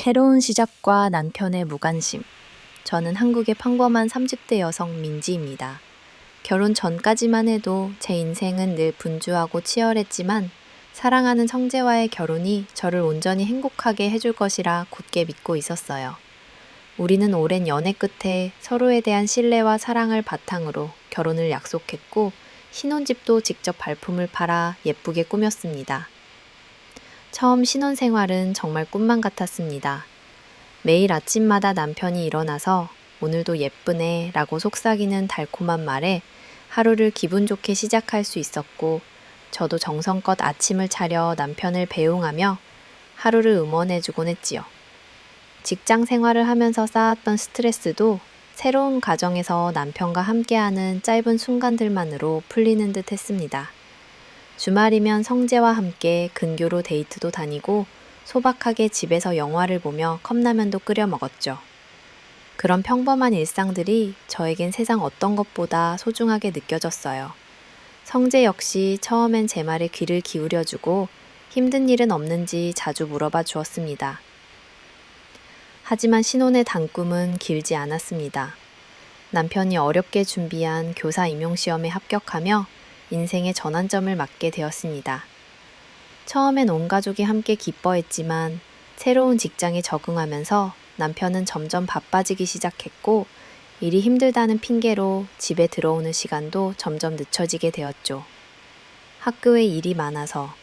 새로운 시작과 남편의 무관심. 저는 한국의 평범한 30대 여성 민지입니다. 결혼 전까지만 해도 제 인생은 늘 분주하고 치열했지만 사랑하는 성재와의 결혼이 저를 온전히 행복하게 해줄 것이라 굳게 믿고 있었어요. 우리는 오랜 연애 끝에 서로에 대한 신뢰와 사랑을 바탕으로 결혼을 약속했고 신혼집도 직접 발품을 팔아 예쁘게 꾸몄습니다. 처음 신혼생활은 정말 꿈만 같았습니다. 매일 아침마다 남편이 일어나서 오늘도 예쁘네 라고 속삭이는 달콤한 말에 하루를 기분 좋게 시작할 수 있었고 저도 정성껏 아침을 차려 남편을 배웅하며 하루를 응원해주곤 했지요. 직장 생활을 하면서 쌓았던 스트레스도 새로운 가정에서 남편과 함께하는 짧은 순간들만으로 풀리는 듯 했습니다. 주말이면 성재와 함께 근교로 데이트도 다니고 소박하게 집에서 영화를 보며 컵라면도 끓여 먹었죠. 그런 평범한 일상들이 저에겐 세상 어떤 것보다 소중하게 느껴졌어요. 성재 역시 처음엔 제 말에 귀를 기울여주고 힘든 일은 없는지 자주 물어봐 주었습니다. 하지만 신혼의 단꿈은 길지 않았습니다. 남편이 어렵게 준비한 교사 임용시험에 합격하며 인생의 전환점을 맞게 되었습니다. 처음엔 온 가족이 함께 기뻐했지만 새로운 직장에 적응하면서 남편은 점점 바빠지기 시작했고 일이 힘들다는 핑계로 집에 들어오는 시간도 점점 늦춰지게 되었죠. 학교에 일이 많아서,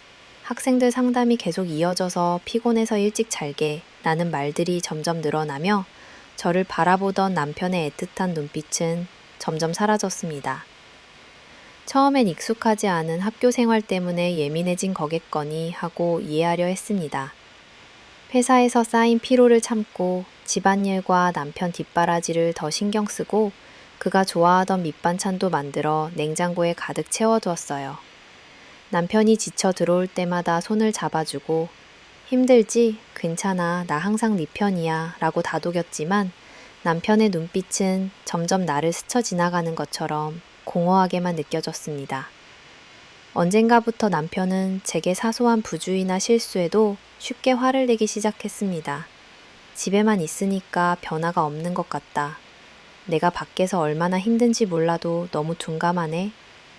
학생들 상담이 계속 이어져서 피곤해서 일찍 잘게 라는 말들이 점점 늘어나며 저를 바라보던 남편의 애틋한 눈빛은 점점 사라졌습니다. 처음엔 익숙하지 않은 학교 생활 때문에 예민해진 거겠거니 하고 이해하려 했습니다. 회사에서 쌓인 피로를 참고 집안일과 남편 뒷바라지를 더 신경 쓰고 그가 좋아하던 밑반찬도 만들어 냉장고에 가득 채워두었어요. 남편이 지쳐 들어올 때마다 손을 잡아주고 힘들지? 괜찮아. 나 항상 네 편이야. 라고 다독였지만 남편의 눈빛은 점점 나를 스쳐 지나가는 것처럼 공허하게만 느껴졌습니다. 언젠가부터 남편은 제게 사소한 부주의나 실수에도 쉽게 화를 내기 시작했습니다. 집에만 있으니까 변화가 없는 것 같다. 내가 밖에서 얼마나 힘든지 몰라도 너무 둔감하네.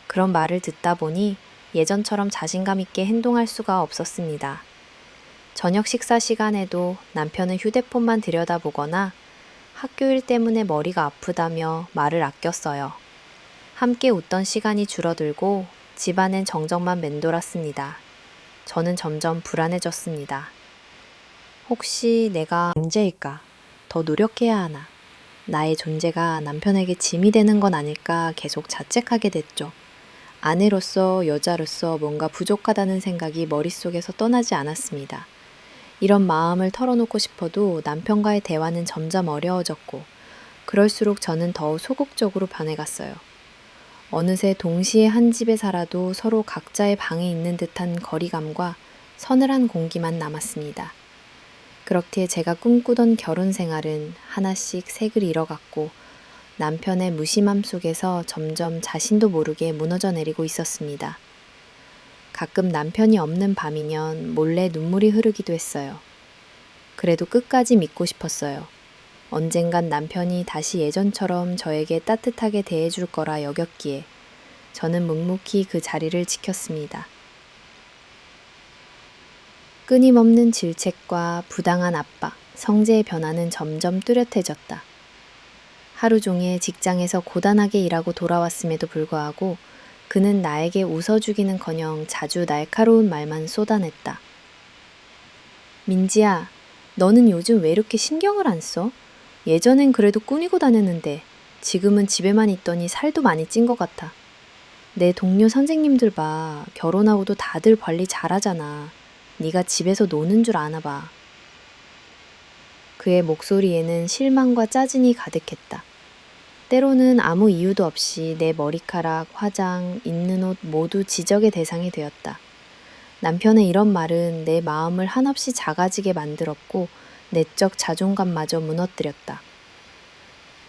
그런 말을 듣다 보니 예전처럼 자신감 있게 행동할 수가 없었습니다. 저녁 식사 시간에도 남편은 휴대폰만 들여다보거나 학교 일 때문에 머리가 아프다며 말을 아꼈어요. 함께 웃던 시간이 줄어들고 집안엔 정적만 맴돌았습니다. 저는 점점 불안해졌습니다. 혹시 내가 문제일까? 더 노력해야 하나? 나의 존재가 남편에게 짐이 되는 건 아닐까 계속 자책하게 됐죠. 아내로서 여자로서 뭔가 부족하다는 생각이 머릿속에서 떠나지 않았습니다. 이런 마음을 털어놓고 싶어도 남편과의 대화는 점점 어려워졌고 그럴수록 저는 더 소극적으로 변해갔어요. 어느새 동시에 한 집에 살아도 서로 각자의 방에 있는 듯한 거리감과 서늘한 공기만 남았습니다. 그렇게 제가 꿈꾸던 결혼 생활은 하나씩 색을 잃어갔고 남편의 무심함 속에서 점점 자신도 모르게 무너져 내리고 있었습니다. 가끔 남편이 없는 밤이면 몰래 눈물이 흐르기도 했어요. 그래도 끝까지 믿고 싶었어요. 언젠간 남편이 다시 예전처럼 저에게 따뜻하게 대해줄 거라 여겼기에 저는 묵묵히 그 자리를 지켰습니다. 끊임없는 질책과 부당한 압박, 성재의 변화는 점점 뚜렷해졌다. 하루 종일 직장에서 고단하게 일하고 돌아왔음에도 불구하고 그는 나에게 웃어주기는커녕 자주 날카로운 말만 쏟아냈다. 민지야, 너는 요즘 왜 이렇게 신경을 안 써? 예전엔 그래도 꾸미고 다녔는데 지금은 집에만 있더니 살도 많이 찐 것 같아. 내 동료 선생님들 봐. 결혼하고도 다들 관리 잘하잖아. 네가 집에서 노는 줄 아나 봐. 그의 목소리에는 실망과 짜증이 가득했다. 때로는 아무 이유도 없이 내 머리카락, 화장, 입는 옷 모두 지적의 대상이 되었다. 남편의 이런 말은 내 마음을 한없이 작아지게 만들었고 내적 자존감마저 무너뜨렸다.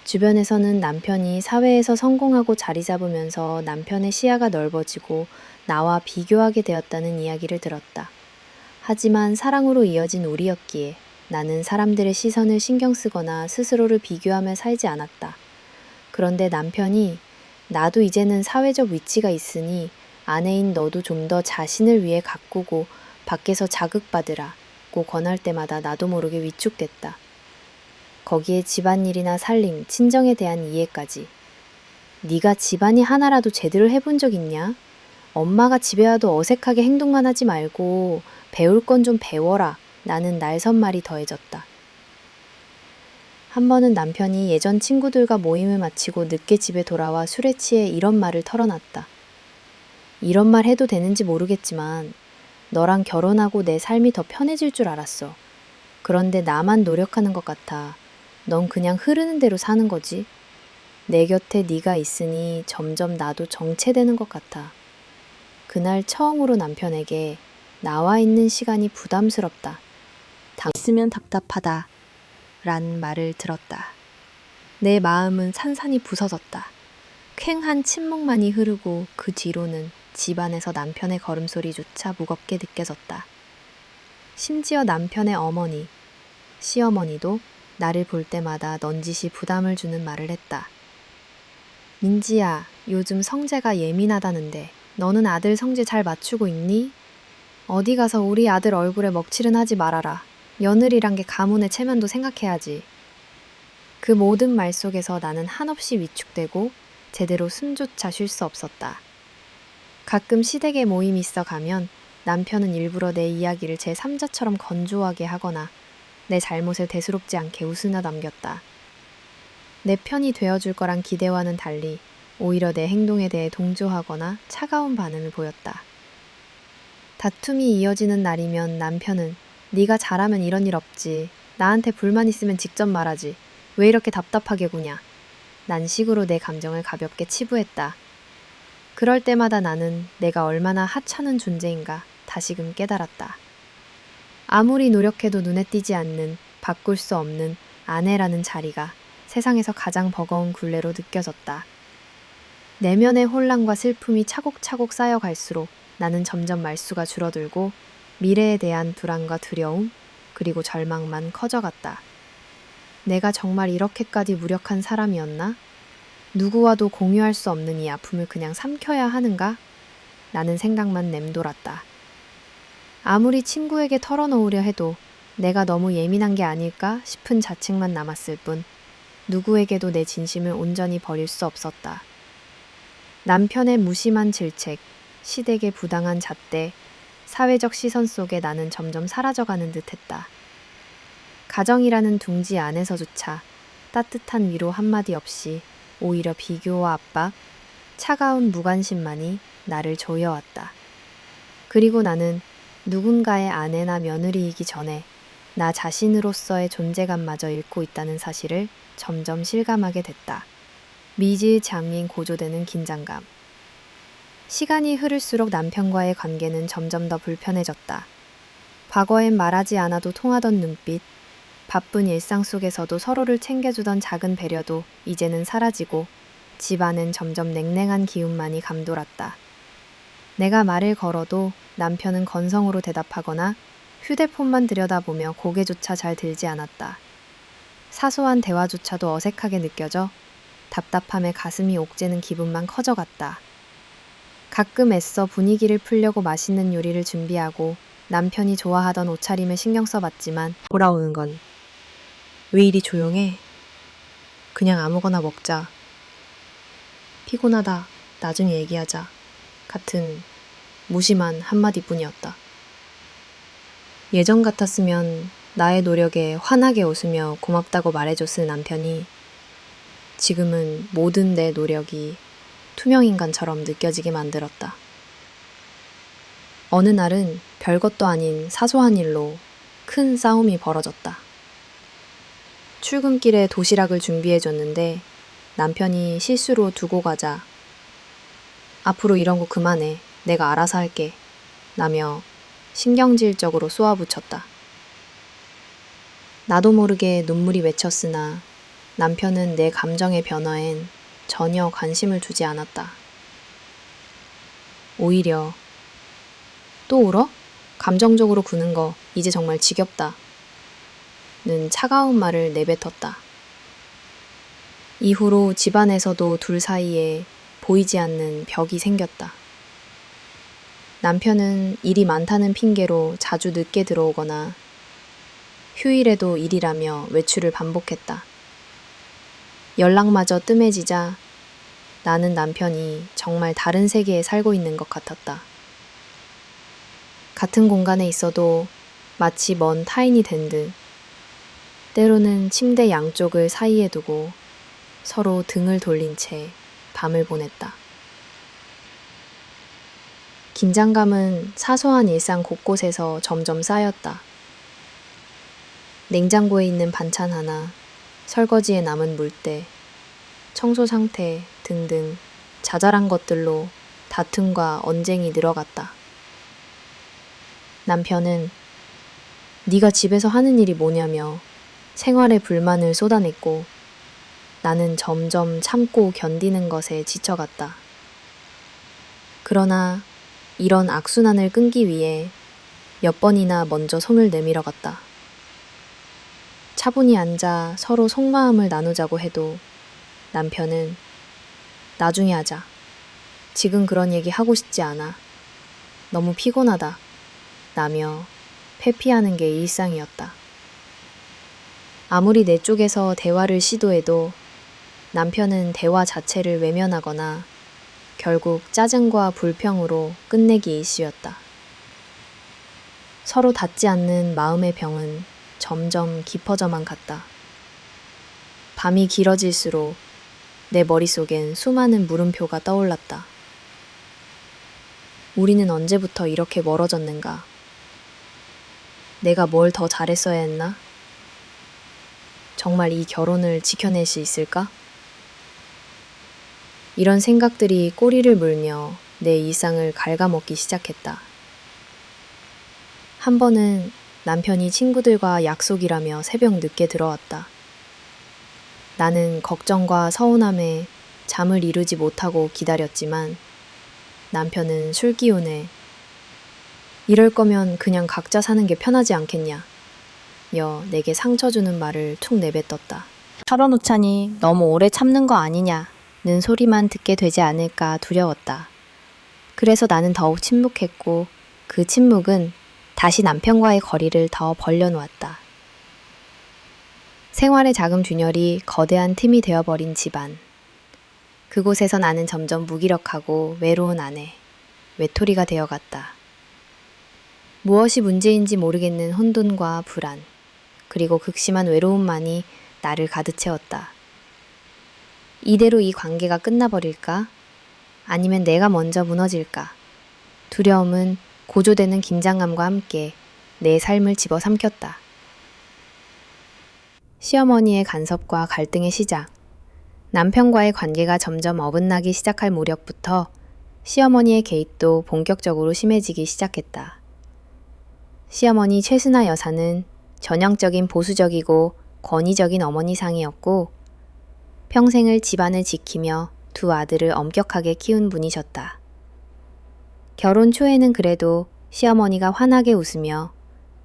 주변에서는 남편이 사회에서 성공하고 자리 잡으면서 남편의 시야가 넓어지고 나와 비교하게 되었다는 이야기를 들었다. 하지만 사랑으로 이어진 우리였기에 나는 사람들의 시선을 신경 쓰거나 스스로를 비교하며 살지 않았다. 그런데 남편이 나도 이제는 사회적 위치가 있으니 아내인 너도 좀 더 자신을 위해 가꾸고 밖에서 자극받으라고 권할 때마다 나도 모르게 위축됐다. 거기에 집안일이나 살림, 친정에 대한 이해까지. 네가 집안일 하나라도 제대로 해본 적 있냐? 엄마가 집에 와도 어색하게 행동만 하지 말고 배울 건 좀 배워라. 나는 날선말이 더해졌다. 한 번은 남편이 예전 친구들과 모임을 마치고 늦게 집에 돌아와 술에 취해 이런 말을 털어놨다. 이런 말 해도 되는지 모르겠지만 너랑 결혼하고 내 삶이 더 편해질 줄 알았어. 그런데 나만 노력하는 것 같아. 넌 그냥 흐르는 대로 사는 거지. 내 곁에 네가 있으니 점점 나도 정체되는 것 같아. 그날 처음으로 남편에게 나와 있는 시간이 부담스럽다. 있으면 답답하다. 란 말을 들었다. 내 마음은 산산이 부서졌다. 쾌한 침묵만이 흐르고 그 뒤로는 집안에서 남편의 걸음소리조차 무겁게 느껴졌다. 심지어 남편의 어머니, 시어머니도 나를 볼 때마다 넌지시 부담을 주는 말을 했다. 민지야, 요즘 성재가 예민하다는데 너는 아들 성재 잘 맞추고 있니? 어디 가서 우리 아들 얼굴에 먹칠은 하지 말아라. 며느리란 게 가문의 체면도 생각해야지. 그 모든 말 속에서 나는 한없이 위축되고 제대로 숨조차 쉴 수 없었다. 가끔 시댁에 모임이 있어 가면 남편은 일부러 내 이야기를 제3자처럼 건조하게 하거나 내 잘못을 대수롭지 않게 웃으며 남겼다. 내 편이 되어줄 거란 기대와는 달리 오히려 내 행동에 대해 동조하거나 차가운 반응을 보였다. 다툼이 이어지는 날이면 남편은 네가 잘하면 이런 일 없지. 나한테 불만 있으면 직접 말하지. 왜 이렇게 답답하게 구냐. 난 식으로 내 감정을 가볍게 치부했다. 그럴 때마다 나는 내가 얼마나 하찮은 존재인가 다시금 깨달았다. 아무리 노력해도 눈에 띄지 않는 바꿀 수 없는 아내라는 자리가 세상에서 가장 버거운 굴레로 느껴졌다. 내면의 혼란과 슬픔이 차곡차곡 쌓여갈수록 나는 점점 말수가 줄어들고 미래에 대한 불안과 두려움, 그리고 절망만 커져갔다. 내가 정말 이렇게까지 무력한 사람이었나? 누구와도 공유할 수 없는 이 아픔을 그냥 삼켜야 하는가? 라는 생각만 맴돌았다. 아무리 친구에게 털어놓으려 해도 내가 너무 예민한 게 아닐까 싶은 자책만 남았을 뿐 누구에게도 내 진심을 온전히 버릴 수 없었다. 남편의 무심한 질책, 시댁의 부당한 잣대, 사회적 시선 속에 나는 점점 사라져가는 듯했다. 가정이라는 둥지 안에서조차 따뜻한 위로 한마디 없이 오히려 비교와 압박, 차가운 무관심만이 나를 조여왔다. 그리고 나는 누군가의 아내나 며느리이기 전에 나 자신으로서의 존재감마저 잃고 있다는 사실을 점점 실감하게 됐다. 미지장인 고조되는 긴장감. 시간이 흐를수록 남편과의 관계는 점점 더 불편해졌다. 과거엔 말하지 않아도 통하던 눈빛, 바쁜 일상 속에서도 서로를 챙겨주던 작은 배려도 이제는 사라지고 집안은 점점 냉랭한 기운만이 감돌았다. 내가 말을 걸어도 남편은 건성으로 대답하거나 휴대폰만 들여다보며 고개조차 잘 들지 않았다. 사소한 대화조차도 어색하게 느껴져 답답함에 가슴이 옥죄는 기분만 커져갔다. 가끔 애써 분위기를 풀려고 맛있는 요리를 준비하고 남편이 좋아하던 옷차림을 신경 써봤지만 돌아오는 건 왜 이리 조용해? 그냥 아무거나 먹자. 피곤하다. 나중에 얘기하자. 같은 무심한 한마디뿐이었다. 예전 같았으면 나의 노력에 환하게 웃으며 고맙다고 말해줬을 남편이 지금은 모든 내 노력이 투명인간처럼 느껴지게 만들었다. 어느 날은 별것도 아닌 사소한 일로 큰 싸움이 벌어졌다. 출근길에 도시락을 준비해줬는데 남편이 실수로 두고 가자 앞으로 이런 거 그만해. 내가 알아서 할게. 라며 신경질적으로 쏘아붙였다. 나도 모르게 눈물이 맺혔으나 남편은 내 감정의 변화엔 전혀 관심을 두지 않았다. 오히려 또 울어? 감정적으로 구는 거 이제 정말 지겹다. 차가운 말을 내뱉었다. 이후로 집안에서도 둘 사이에 보이지 않는 벽이 생겼다. 남편은 일이 많다는 핑계로 자주 늦게 들어오거나 휴일에도 일이라며 외출을 반복했다. 연락마저 뜸해지자 나는 남편이 정말 다른 세계에 살고 있는 것 같았다. 같은 공간에 있어도 마치 먼 타인이 된 듯 때로는 침대 양쪽을 사이에 두고 서로 등을 돌린 채 밤을 보냈다. 긴장감은 사소한 일상 곳곳에서 점점 쌓였다. 냉장고에 있는 반찬 하나, 설거지에 남은 물때, 청소 상태 등등 자잘한 것들로 다툼과 언쟁이 늘어갔다. 남편은 네가 집에서 하는 일이 뭐냐며 생활에 불만을 쏟아냈고 나는 점점 참고 견디는 것에 지쳐갔다. 그러나 이런 악순환을 끊기 위해 몇 번이나 먼저 손을 내밀어 갔다. 차분히 앉아 서로 속마음을 나누자고 해도 남편은 나중에 하자. 지금 그런 얘기 하고 싶지 않아. 너무 피곤하다. 라며 회피하는 게 일상이었다. 아무리 내 쪽에서 대화를 시도해도 남편은 대화 자체를 외면하거나 결국 짜증과 불평으로 끝내기 일쑤였다. 서로 닿지 않는 마음의 병은 점점 깊어져만 갔다. 밤이 길어질수록 내 머릿속엔 수많은 물음표가 떠올랐다. 우리는 언제부터 이렇게 멀어졌는가? 내가 뭘 더 잘했어야 했나? 정말 이 결혼을 지켜낼 수 있을까? 이런 생각들이 꼬리를 물며 내 일상을 갉아먹기 시작했다. 한 번은 남편이 친구들과 약속이라며 새벽 늦게 들어왔다. 나는 걱정과 서운함에 잠을 이루지 못하고 기다렸지만 남편은 술 기운에 이럴 거면 그냥 각자 사는 게 편하지 않겠냐 여 내게 상처 주는 말을 툭 내뱉었다. 털어놓자니 너무 오래 참는 거 아니냐는 소리만 듣게 되지 않을까 두려웠다. 그래서 나는 더욱 침묵했고 그 침묵은 다시 남편과의 거리를 더 벌려놓았다. 생활의 작은 균열이 거대한 틈이 되어버린 집안. 그곳에서 나는 점점 무기력하고 외로운 아내, 외톨이가 되어갔다. 무엇이 문제인지 모르겠는 혼돈과 불안, 그리고 극심한 외로움만이 나를 가득 채웠다. 이대로 이 관계가 끝나버릴까? 아니면 내가 먼저 무너질까? 두려움은 고조되는 긴장감과 함께 내 삶을 집어삼켰다. 시어머니의 간섭과 갈등의 시작. 남편과의 관계가 점점 어긋나기 시작할 무렵부터 시어머니의 개입도 본격적으로 심해지기 시작했다. 시어머니 최순아 여사는 전형적인 보수적이고 권위적인 어머니상이었고 평생을 집안을 지키며 두 아들을 엄격하게 키운 분이셨다. 결혼 초에는 그래도 시어머니가 환하게 웃으며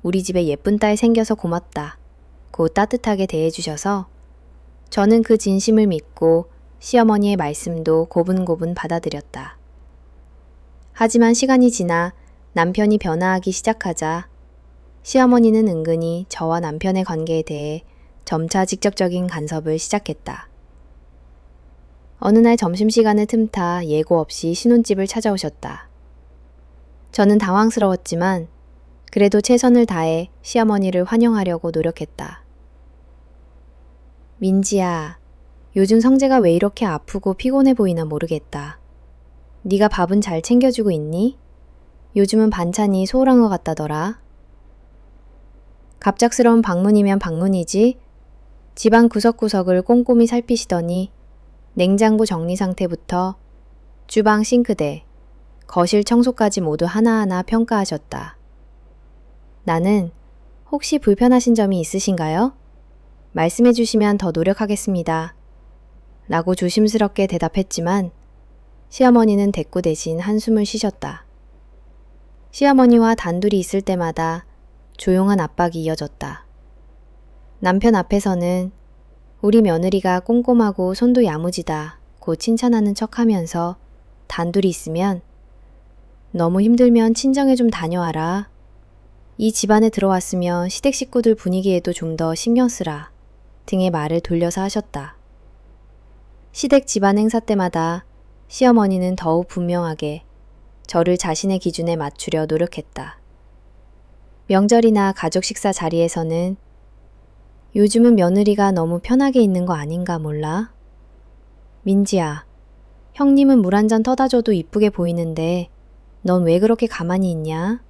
우리 집에 예쁜 딸 생겨서 고맙다 고 따뜻하게 대해주셔서 저는 그 진심을 믿고 시어머니의 말씀도 고분고분 받아들였다. 하지만 시간이 지나 남편이 변화하기 시작하자 시어머니는 은근히 저와 남편의 관계에 대해 점차 직접적인 간섭을 시작했다. 어느 날 점심시간을 틈타 예고 없이 신혼집을 찾아오셨다. 저는 당황스러웠지만 그래도 최선을 다해 시어머니를 환영하려고 노력했다. 민지야, 요즘 성재가 왜 이렇게 아프고 피곤해 보이나 모르겠다. 네가 밥은 잘 챙겨주고 있니? 요즘은 반찬이 소홀한 것 같다더라. 갑작스러운 방문이면 방문이지 집안 구석구석을 꼼꼼히 살피시더니 냉장고 정리 상태부터 주방 싱크대, 거실 청소까지 모두 하나하나 평가하셨다. 나는 혹시 불편하신 점이 있으신가요? 말씀해 주시면 더 노력하겠습니다. 라고 조심스럽게 대답했지만 시어머니는 대꾸 대신 한숨을 쉬셨다. 시어머니와 단둘이 있을 때마다 조용한 압박이 이어졌다. 남편 앞에서는 우리 며느리가 꼼꼼하고 손도 야무지다 고 칭찬하는 척하면서 단둘이 있으면 너무 힘들면 친정에 좀 다녀와라. 이 집안에 들어왔으면 시댁 식구들 분위기에도 좀 더 신경 쓰라 등의 말을 돌려서 하셨다. 시댁 집안 행사 때마다 시어머니는 더욱 분명하게 저를 자신의 기준에 맞추려 노력했다. 명절이나 가족 식사 자리에서는 요즘은 며느리가 너무 편하게 있는 거 아닌가 몰라? 민지야, 형님은 물 한 잔 터다 줘도 이쁘게 보이는데 넌 왜 그렇게 가만히 있냐?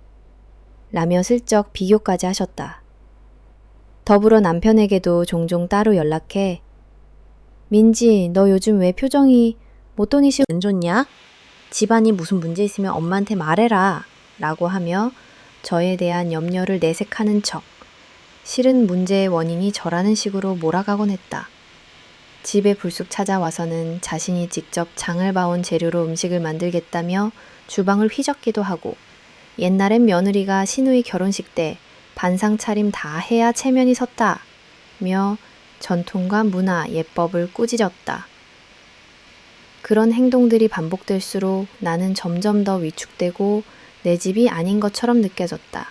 라며 슬쩍 비교까지 하셨다. 더불어 남편에게도 종종 따로 연락해 민지, 너 요즘 왜 표정이 못돈이시 안 좋냐? 집안이 무슨 문제 있으면 엄마한테 말해라 라고 하며 저에 대한 염려를 내색하는 척 실은 문제의 원인이 저라는 식으로 몰아가곤 했다. 집에 불쑥 찾아와서는 자신이 직접 장을 봐온 재료로 음식을 만들겠다며 주방을 휘젓기도 하고 옛날엔 며느리가 시누이 결혼식 때 반상 차림 다 해야 체면이 섰다며 전통과 문화, 예법을 꾸짖었다. 그런 행동들이 반복될수록 나는 점점 더 위축되고 내 집이 아닌 것처럼 느껴졌다.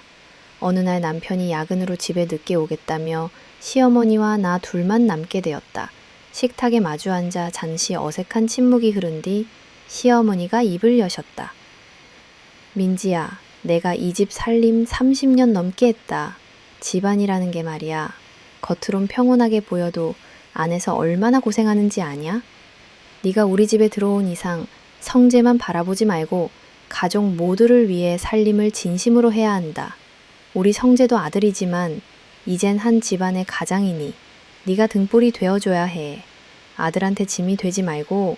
어느 날 남편이 야근으로 집에 늦게 오겠다며 시어머니와 나 둘만 남게 되었다. 식탁에 마주 앉아 잠시 어색한 침묵이 흐른 뒤 시어머니가 입을 여셨다. 민지야, 내가 이 집 살림 30년 넘게 했다. 집안이라는 게 말이야. 겉으론 평온하게 보여도 안에서 얼마나 고생하는지 아냐? 네가 우리 집에 들어온 이상 성재만 바라보지 말고 가족 모두를 위해 살림을 진심으로 해야 한다. 우리 성재도 아들이지만 이젠 한 집안의 가장이니 네가 등불이 되어줘야 해. 아들한테 짐이 되지 말고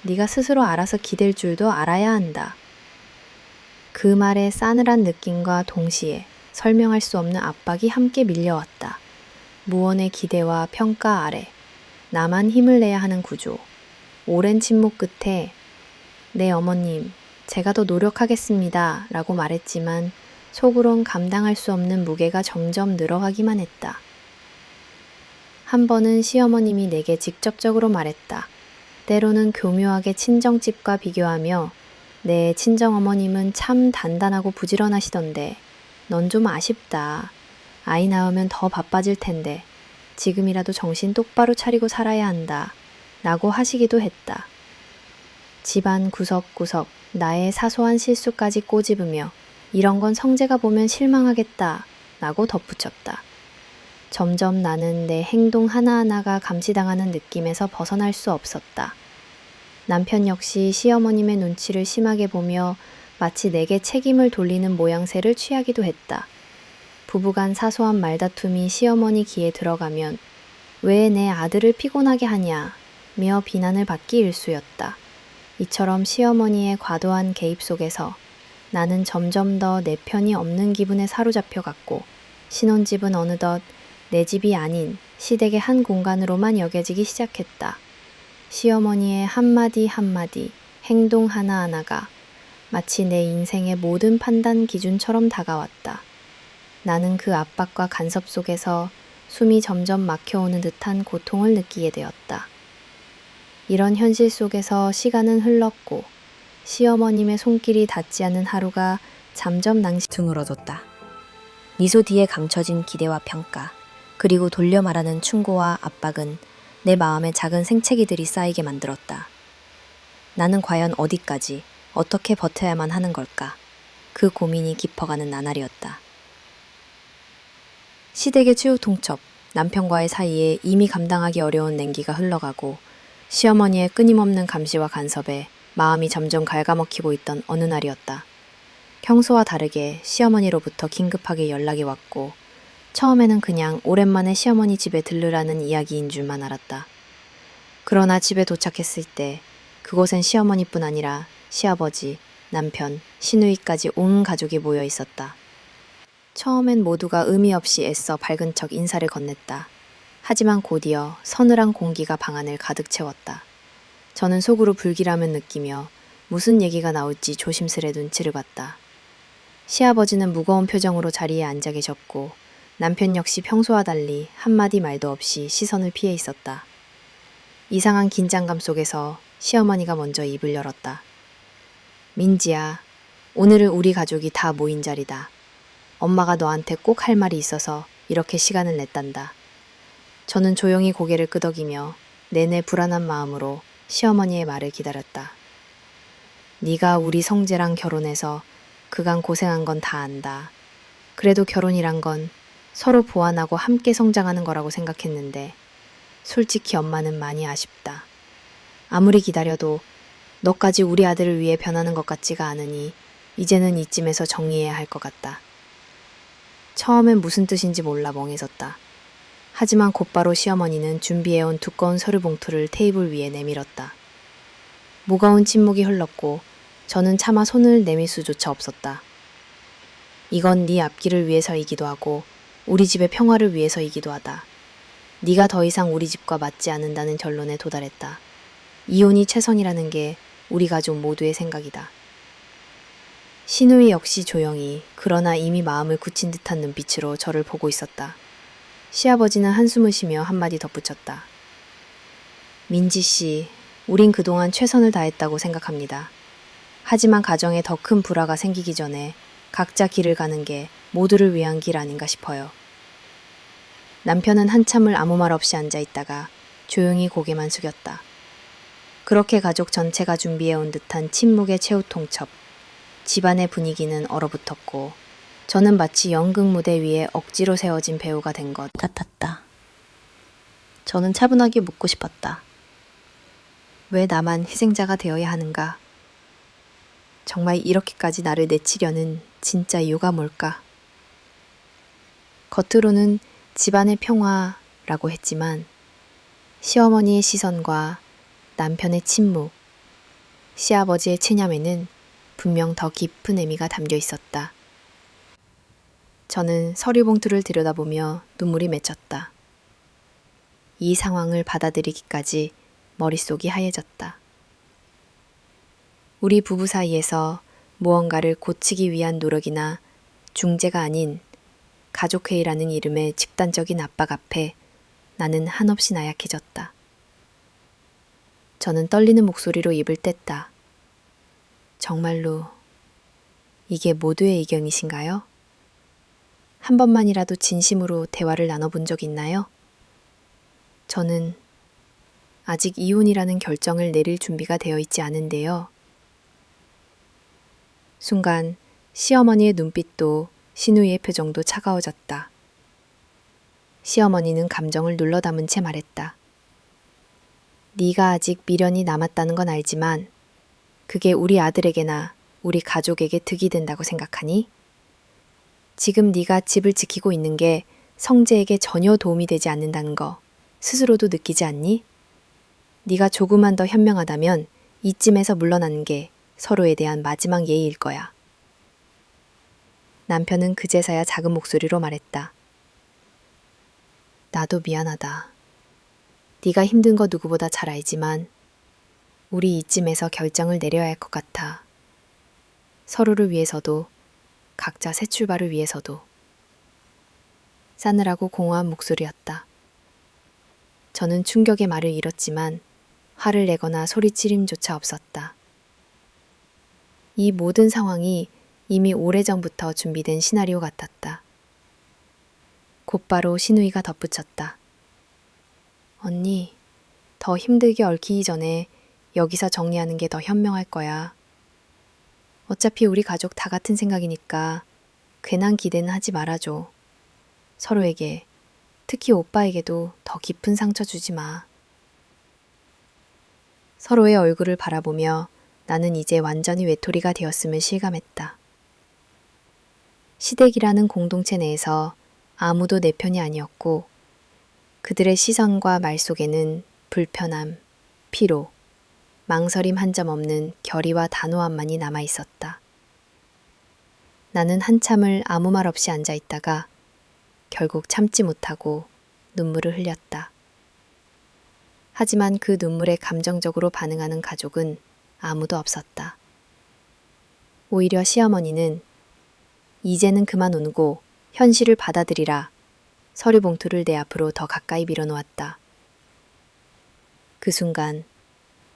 네가 스스로 알아서 기댈 줄도 알아야 한다. 그 말에 싸늘한 느낌과 동시에 설명할 수 없는 압박이 함께 밀려왔다. 무언의 기대와 평가 아래 나만 힘을 내야 하는 구조. 오랜 침묵 끝에 네 어머님, 제가 더 노력하겠습니다 라고 말했지만 속으론 감당할 수 없는 무게가 점점 늘어가기만 했다. 한 번은 시어머님이 내게 직접적으로 말했다. 때로는 교묘하게 친정집과 비교하며 내 친정어머님은 참 단단하고 부지런하시던데 넌 좀 아쉽다. 아이 낳으면 더 바빠질 텐데 지금이라도 정신 똑바로 차리고 살아야 한다. 라고 하시기도 했다. 집안 구석구석 나의 사소한 실수까지 꼬집으며 이런 건 성재가 보면 실망하겠다. 라고 덧붙였다. 점점 나는 내 행동 하나하나가 감시당하는 느낌에서 벗어날 수 없었다. 남편 역시 시어머님의 눈치를 심하게 보며 마치 내게 책임을 돌리는 모양새를 취하기도 했다. 부부간 사소한 말다툼이 시어머니 귀에 들어가면 왜 내 아들을 피곤하게 하냐 며 비난을 받기 일쑤였다. 이처럼 시어머니의 과도한 개입 속에서 나는 점점 더 내 편이 없는 기분에 사로잡혀갔고 신혼집은 어느덧 내 집이 아닌 시댁의 한 공간으로만 여겨지기 시작했다. 시어머니의 한마디 한마디, 행동 하나하나가 마치 내 인생의 모든 판단 기준처럼 다가왔다. 나는 그 압박과 간섭 속에서 숨이 점점 막혀오는 듯한 고통을 느끼게 되었다. 이런 현실 속에서 시간은 흘렀고 시어머님의 손길이 닿지 않는 하루가 잠정 드물어졌다. 미소 뒤에 감춰진 기대와 평가, 그리고 돌려 말하는 충고와 압박은 내 마음에 작은 생채기들이 쌓이게 만들었다. 나는 과연 어디까지, 어떻게 버텨야만 하는 걸까? 그 고민이 깊어가는 나날이었다. 시댁의 추후 통첩, 남편과의 사이에 이미 감당하기 어려운 냉기가 흘러가고 시어머니의 끊임없는 감시와 간섭에 마음이 점점 갉아먹히고 있던 어느 날이었다. 평소와 다르게 시어머니로부터 긴급하게 연락이 왔고 처음에는 그냥 오랜만에 시어머니 집에 들르라는 이야기인 줄만 알았다. 그러나 집에 도착했을 때 그곳엔 시어머니뿐 아니라 시아버지, 남편, 시누이까지 온 가족이 모여 있었다. 처음엔 모두가 의미 없이 애써 밝은 척 인사를 건넸다. 하지만 곧이어 서늘한 공기가 방 안을 가득 채웠다. 저는 속으로 불길함을 느끼며 무슨 얘기가 나올지 조심스레 눈치를 봤다. 시아버지는 무거운 표정으로 자리에 앉아 계셨고 남편 역시 평소와 달리 한마디 말도 없이 시선을 피해 있었다. 이상한 긴장감 속에서 시어머니가 먼저 입을 열었다. 민지야, 오늘은 우리 가족이 다 모인 자리다. 엄마가 너한테 꼭 할 말이 있어서 이렇게 시간을 냈단다. 저는 조용히 고개를 끄덕이며 내내 불안한 마음으로 시어머니의 말을 기다렸다. 네가 우리 성재랑 결혼해서 그간 고생한 건 다 안다. 그래도 결혼이란 건 서로 보완하고 함께 성장하는 거라고 생각했는데 솔직히 엄마는 많이 아쉽다. 아무리 기다려도 너까지 우리 아들을 위해 변하는 것 같지가 않으니 이제는 이쯤에서 정리해야 할 것 같다. 처음엔 무슨 뜻인지 몰라 멍해섰다. 하지만 곧바로 시어머니는 준비해온 두꺼운 서류 봉투를 테이블 위에 내밀었다. 무거운 침묵이 흘렀고 저는 차마 손을 내밀 수조차 없었다. 이건 네 앞길을 위해서이기도 하고 우리 집의 평화를 위해서이기도 하다. 네가 더 이상 우리 집과 맞지 않는다는 결론에 도달했다. 이혼이 최선이라는 게 우리 가족 모두의 생각이다. 신우이 역시 조용히 그러나 이미 마음을 굳힌 듯한 눈빛으로 저를 보고 있었다. 시아버지는 한숨을 쉬며 한마디 덧붙였다. 민지 씨, 우린 그동안 최선을 다했다고 생각합니다. 하지만 가정에 더 큰 불화가 생기기 전에 각자 길을 가는 게 모두를 위한 길 아닌가 싶어요. 남편은 한참을 아무 말 없이 앉아 있다가 조용히 고개만 숙였다. 그렇게 가족 전체가 준비해온 듯한 침묵의 최후 통첩. 집안의 분위기는 얼어붙었고 저는 마치 연극 무대 위에 억지로 세워진 배우가 된 것 같았다. 저는 차분하게 묻고 싶었다. 왜 나만 희생자가 되어야 하는가? 정말 이렇게까지 나를 내치려는 진짜 이유가 뭘까? 겉으로는 집안의 평화라고 했지만 시어머니의 시선과 남편의 침묵, 시아버지의 체념에는 분명 더 깊은 의미가 담겨 있었다. 저는 서류 봉투를 들여다보며 눈물이 맺혔다. 이 상황을 받아들이기까지 머릿속이 하얘졌다. 우리 부부 사이에서 무언가를 고치기 위한 노력이나 중재가 아닌 가족회의라는 이름의 집단적인 압박 앞에 나는 한없이 나약해졌다. 저는 떨리는 목소리로 입을 뗐다. 정말로 이게 모두의 의견이신가요? 한 번만이라도 진심으로 대화를 나눠본 적 있나요? 저는 아직 이혼이라는 결정을 내릴 준비가 되어 있지 않은데요. 순간 시어머니의 눈빛도 신우이의 표정도 차가워졌다. 시어머니는 감정을 눌러 담은 채 말했다. 네가 아직 미련이 남았다는 건 알지만 그게 우리 아들에게나 우리 가족에게 득이 된다고 생각하니? 지금 네가 집을 지키고 있는 게 성재에게 전혀 도움이 되지 않는다는 거 스스로도 느끼지 않니? 네가 조금만 더 현명하다면 이쯤에서 물러나는 게 서로에 대한 마지막 예의일 거야. 남편은 그제서야 작은 목소리로 말했다. 나도 미안하다. 네가 힘든 거 누구보다 잘 알지만 우리 이쯤에서 결정을 내려야 할 것 같아. 서로를 위해서도 각자 새 출발을 위해서도. 싸늘하고 공허한 목소리였다. 저는 충격의 말을 잃었지만 화를 내거나 소리치림조차 없었다. 이 모든 상황이 이미 오래전부터 준비된 시나리오 같았다. 곧바로 신우이가 덧붙였다. 언니, 더 힘들게 얽히기 전에 여기서 정리하는 게 더 현명할 거야. 어차피 우리 가족 다 같은 생각이니까 괜한 기대는 하지 말아줘. 서로에게, 특히 오빠에게도 더 깊은 상처 주지 마. 서로의 얼굴을 바라보며 나는 이제 완전히 외톨이가 되었음을 실감했다. 시댁이라는 공동체 내에서 아무도 내 편이 아니었고 그들의 시선과 말 속에는 불편함, 피로, 망설임 한 점 없는 결의와 단호함만이 남아 있었다. 나는 한참을 아무 말 없이 앉아 있다가 결국 참지 못하고 눈물을 흘렸다. 하지만 그 눈물에 감정적으로 반응하는 가족은 아무도 없었다. 오히려 시어머니는 이제는 그만 울고 현실을 받아들이라 서류 봉투를 내 앞으로 더 가까이 밀어놓았다. 그 순간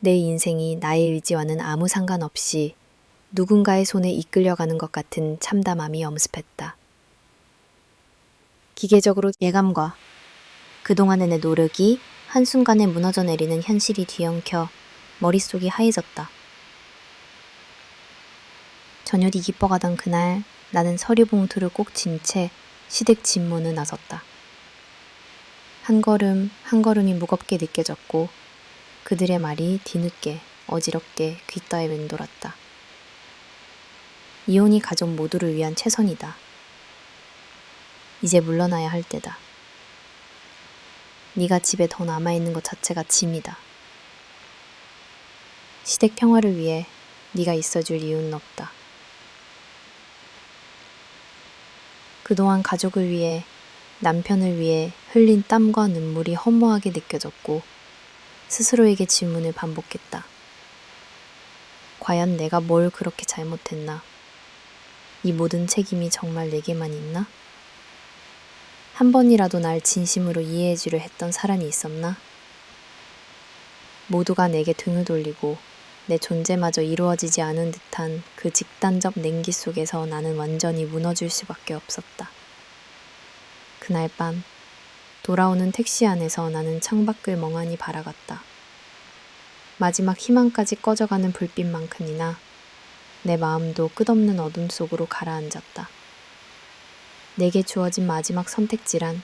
내 인생이 나의 의지와는 아무 상관없이 누군가의 손에 이끌려가는 것 같은 참담함이 엄습했다. 기계적으로 예감과 그동안의 내 노력이 한순간에 무너져 내리는 현실이 뒤엉켜 머릿속이 하얘졌다. 전율이 기뻐가던 그날 나는 서류 봉투를 꼭 쥔 채 시댁 집문을 나섰다. 한 걸음 한 걸음이 무겁게 느껴졌고 그들의 말이 뒤늦게 어지럽게 귓가에 맴돌았다. 이혼이 가족 모두를 위한 최선이다. 이제 물러나야 할 때다. 네가 집에 더 남아있는 것 자체가 짐이다. 시댁 평화를 위해 네가 있어줄 이유는 없다. 그동안 가족을 위해 남편을 위해 흘린 땀과 눈물이 허무하게 느껴졌고 스스로에게 질문을 반복했다. 과연 내가 뭘 그렇게 잘못했나? 이 모든 책임이 정말 내게만 있나? 한 번이라도 날 진심으로 이해해주려 했던 사람이 있었나? 모두가 내게 등을 돌리고 내 존재마저 이루어지지 않은 듯한 그 집단적 냉기 속에서 나는 완전히 무너질 수밖에 없었다. 그날 밤 돌아오는 택시 안에서 나는 창밖을 멍하니 바라봤다. 마지막 희망까지 꺼져가는 불빛만큼이나 내 마음도 끝없는 어둠 속으로 가라앉았다. 내게 주어진 마지막 선택지란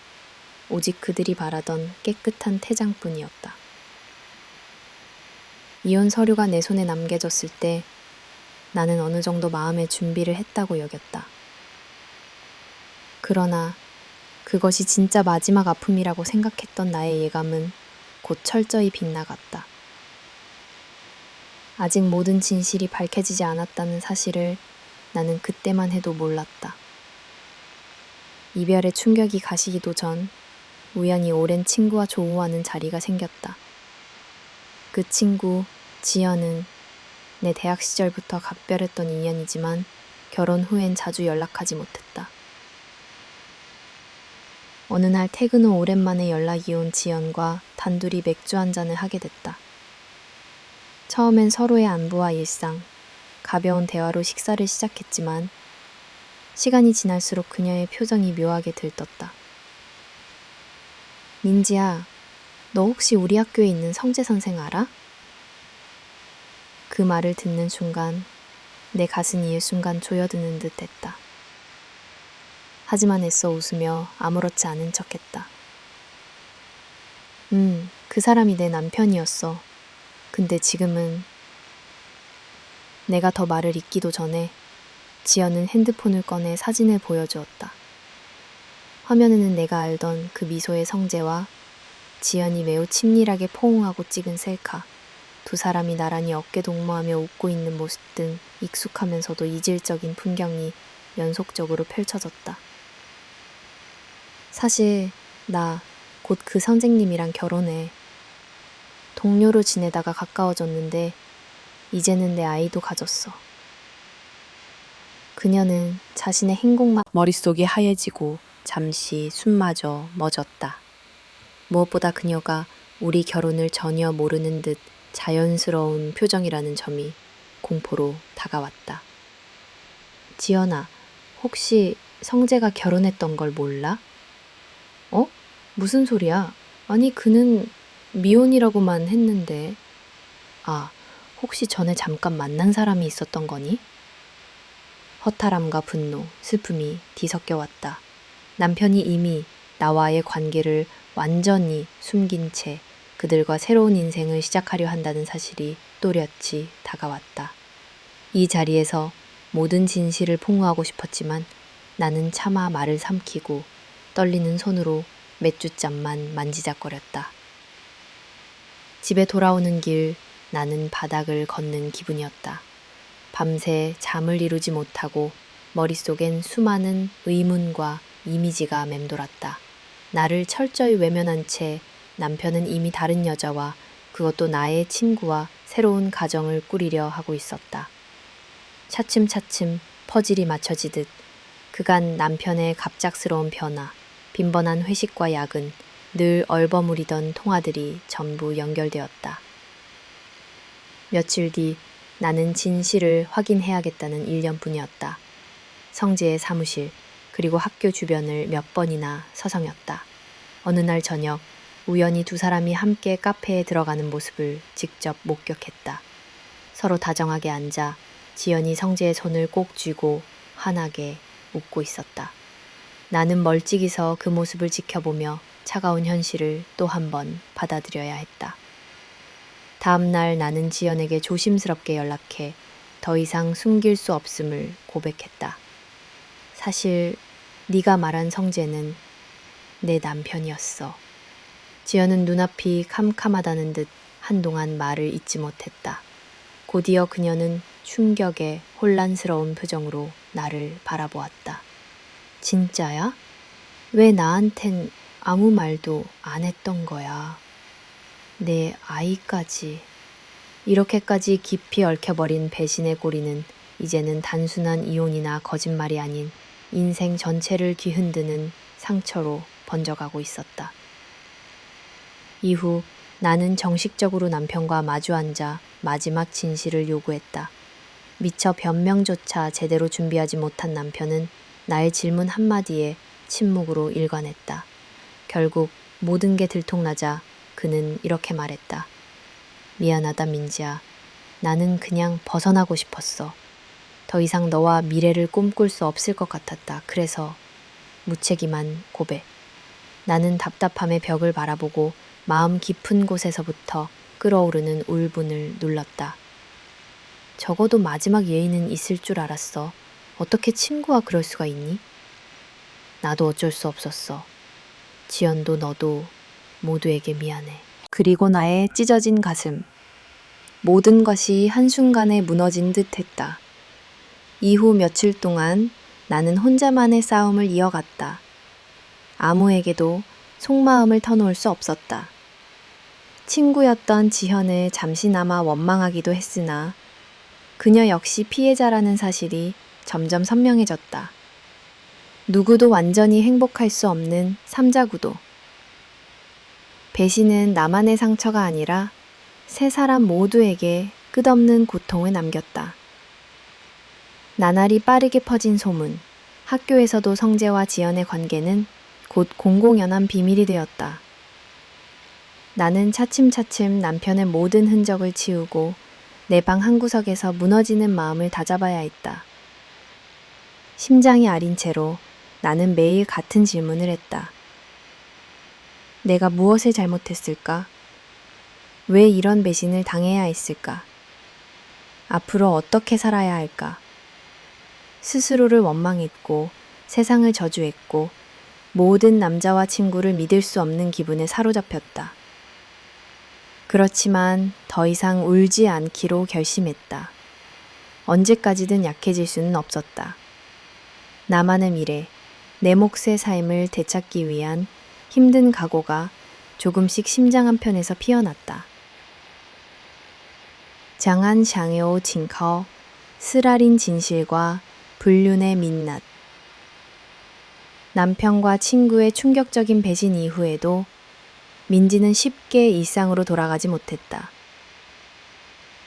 오직 그들이 바라던 깨끗한 태장뿐이었다. 이혼 서류가 내 손에 남겨졌을 때 나는 어느 정도 마음의 준비를 했다고 여겼다. 그러나 그것이 진짜 마지막 아픔이라고 생각했던 나의 예감은 곧 철저히 빗나갔다. 아직 모든 진실이 밝혀지지 않았다는 사실을 나는 그때만 해도 몰랐다. 이별의 충격이 가시기도 전 우연히 오랜 친구와 조우하는 자리가 생겼다. 그 친구, 지연은 내 대학 시절부터 각별했던 인연이지만 결혼 후엔 자주 연락하지 못했다. 어느 날 퇴근 후 오랜만에 연락이 온 지연과 단둘이 맥주 한 잔을 하게 됐다. 처음엔 서로의 안부와 일상, 가벼운 대화로 식사를 시작했지만 시간이 지날수록 그녀의 표정이 묘하게 들떴다. 민지야, 너 혹시 우리 학교에 있는 성재 선생 알아? 그 말을 듣는 순간 내 가슴이 일순간 조여드는 듯 했다. 하지만 애써 웃으며 아무렇지 않은 척했다. 그 사람이 내 남편이었어. 근데 지금은... 내가 더 말을 잇기도 전에 지연은 핸드폰을 꺼내 사진을 보여주었다. 화면에는 내가 알던 그 미소의 성재와 지연이 매우 친밀하게 포옹하고 찍은 셀카, 두 사람이 나란히 어깨 동무하며 웃고 있는 모습 등 익숙하면서도 이질적인 풍경이 연속적으로 펼쳐졌다. 사실 나 곧 그 선생님이랑 결혼해. 동료로 지내다가 가까워졌는데 이제는 내 아이도 가졌어. 그녀는 자신의 행복만 머릿속이 하얘지고 잠시 숨마저 멎었다. 무엇보다 그녀가 우리 결혼을 전혀 모르는 듯 자연스러운 표정이라는 점이 공포로 다가왔다. 지연아, 혹시 성재가 결혼했던 걸 몰라? 어? 무슨 소리야? 아니, 그는 미혼이라고만 했는데. 아, 혹시 전에 잠깐 만난 사람이 있었던 거니? 허탈함과 분노, 슬픔이 뒤섞여 왔다. 남편이 이미 나와의 관계를 완전히 숨긴 채 그들과 새로운 인생을 시작하려 한다는 사실이 또렷이 다가왔다. 이 자리에서 모든 진실을 폭로하고 싶었지만 나는 차마 말을 삼키고 떨리는 손으로 맥주잔만 만지작거렸다. 집에 돌아오는 길 나는 바닥을 걷는 기분이었다. 밤새 잠을 이루지 못하고 머릿속엔 수많은 의문과 이미지가 맴돌았다. 나를 철저히 외면한 채 남편은 이미 다른 여자와 그것도 나의 친구와 새로운 가정을 꾸리려 하고 있었다. 차츰차츰 퍼즐이 맞춰지듯 그간 남편의 갑작스러운 변화, 빈번한 회식과 야근, 늘 얼버무리던 통화들이 전부 연결되었다. 며칠 뒤 나는 진실을 확인해야겠다는 일념뿐이었다. 성재의 사무실, 그리고 학교 주변을 몇 번이나 서성였다. 어느 날 저녁, 우연히 두 사람이 함께 카페에 들어가는 모습을 직접 목격했다. 서로 다정하게 앉아 지연이 성재의 손을 꼭 쥐고 환하게 웃고 있었다. 나는 멀찍이 서 그 모습을 지켜보며 차가운 현실을 또 한 번 받아들여야 했다. 다음 날 나는 지연에게 조심스럽게 연락해 더 이상 숨길 수 없음을 고백했다. 사실 네가 말한 성재는 내 남편이었어. 지연은 눈앞이 캄캄하다는 듯 한동안 말을 잇지 못했다. 곧이어 그녀는 충격에 혼란스러운 표정으로 나를 바라보았다. 진짜야? 왜 나한텐 아무 말도 안 했던 거야? 내 아이까지. 이렇게까지 깊이 얽혀버린 배신의 꼬리는 이제는 단순한 이혼이나 거짓말이 아닌 인생 전체를 뒤흔드는 상처로 번져가고 있었다. 이후 나는 정식적으로 남편과 마주 앉아 마지막 진실을 요구했다. 미처 변명조차 제대로 준비하지 못한 남편은 나의 질문 한마디에 침묵으로 일관했다. 결국 모든 게 들통나자 그는 이렇게 말했다. 미안하다 민지야. 나는 그냥 벗어나고 싶었어. 더 이상 너와 미래를 꿈꿀 수 없을 것 같았다. 그래서 무책임한 고백. 나는 답답함의 벽을 바라보고 마음 깊은 곳에서부터 끓어오르는 울분을 눌렀다. 적어도 마지막 예의는 있을 줄 알았어. 어떻게 친구와 그럴 수가 있니? 나도 어쩔 수 없었어. 지연도 너도 모두에게 미안해. 그리고 나의 찢어진 가슴. 모든 것이 한순간에 무너진 듯 했다. 이후 며칠 동안 나는 혼자만의 싸움을 이어갔다. 아무에게도 속마음을 터놓을 수 없었다. 친구였던 지현을 잠시나마 원망하기도 했으나 그녀 역시 피해자라는 사실이 점점 선명해졌다. 누구도 완전히 행복할 수 없는 삼자구도. 배신은 나만의 상처가 아니라 세 사람 모두에게 끝없는 고통을 남겼다. 나날이 빠르게 퍼진 소문, 학교에서도 성재와 지연의 관계는 곧 공공연한 비밀이 되었다. 나는 차츰차츰 남편의 모든 흔적을 치우고 내 방 한구석에서 무너지는 마음을 다잡아야 했다. 심장이 아린 채로 나는 매일 같은 질문을 했다. 내가 무엇을 잘못했을까? 왜 이런 배신을 당해야 했을까? 앞으로 어떻게 살아야 할까? 스스로를 원망했고 세상을 저주했고 모든 남자와 친구를 믿을 수 없는 기분에 사로잡혔다. 그렇지만 더 이상 울지 않기로 결심했다. 언제까지든 약해질 수는 없었다. 나만의 미래, 내 몫의 삶을 되찾기 위한 힘든 각오가 조금씩 심장 한편에서 피어났다. 장안 샹요 징커, 쓰라린 진실과 불륜의 민낯. 남편과 친구의 충격적인 배신 이후에도 민지는 쉽게 일상으로 돌아가지 못했다.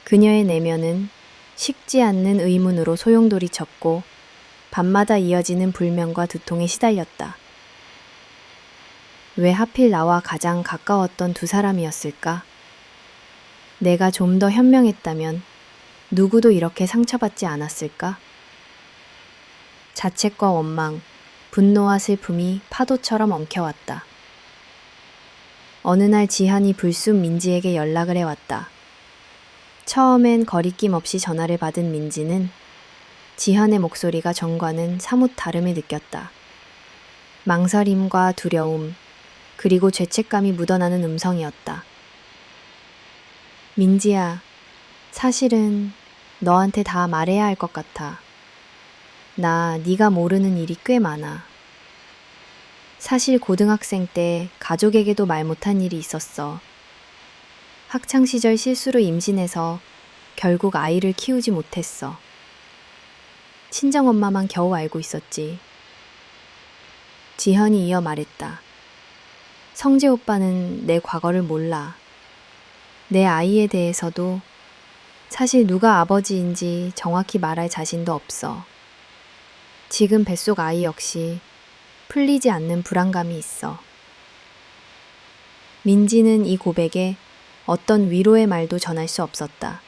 그녀의 내면은 식지 않는 의문으로 소용돌이 쳤고 밤마다 이어지는 불면과 두통에 시달렸다. 왜 하필 나와 가장 가까웠던 두 사람이었을까? 내가 좀 더 현명했다면 누구도 이렇게 상처받지 않았을까? 자책과 원망, 분노와 슬픔이 파도처럼 엉켜왔다. 어느 날 지한이 불쑥 민지에게 연락을 해왔다. 처음엔 거리낌 없이 전화를 받은 민지는 지한의 목소리가 전과는 사뭇 다름을 느꼈다. 망설임과 두려움, 그리고 죄책감이 묻어나는 음성이었다. 민지야, 사실은 너한테 다 말해야 할 것 같아. 나 네가 모르는 일이 꽤 많아. 사실 고등학생 때 가족에게도 말 못한 일이 있었어. 학창시절 실수로 임신해서 결국 아이를 키우지 못했어. 친정엄마만 겨우 알고 있었지. 지현이 이어 말했다. 성재 오빠는 내 과거를 몰라. 내 아이에 대해서도 사실 누가 아버지인지 정확히 말할 자신도 없어. 지금 뱃속 아이 역시 풀리지 않는 불안감이 있어. 민지는 이 고백에 어떤 위로의 말도 전할 수 없었다.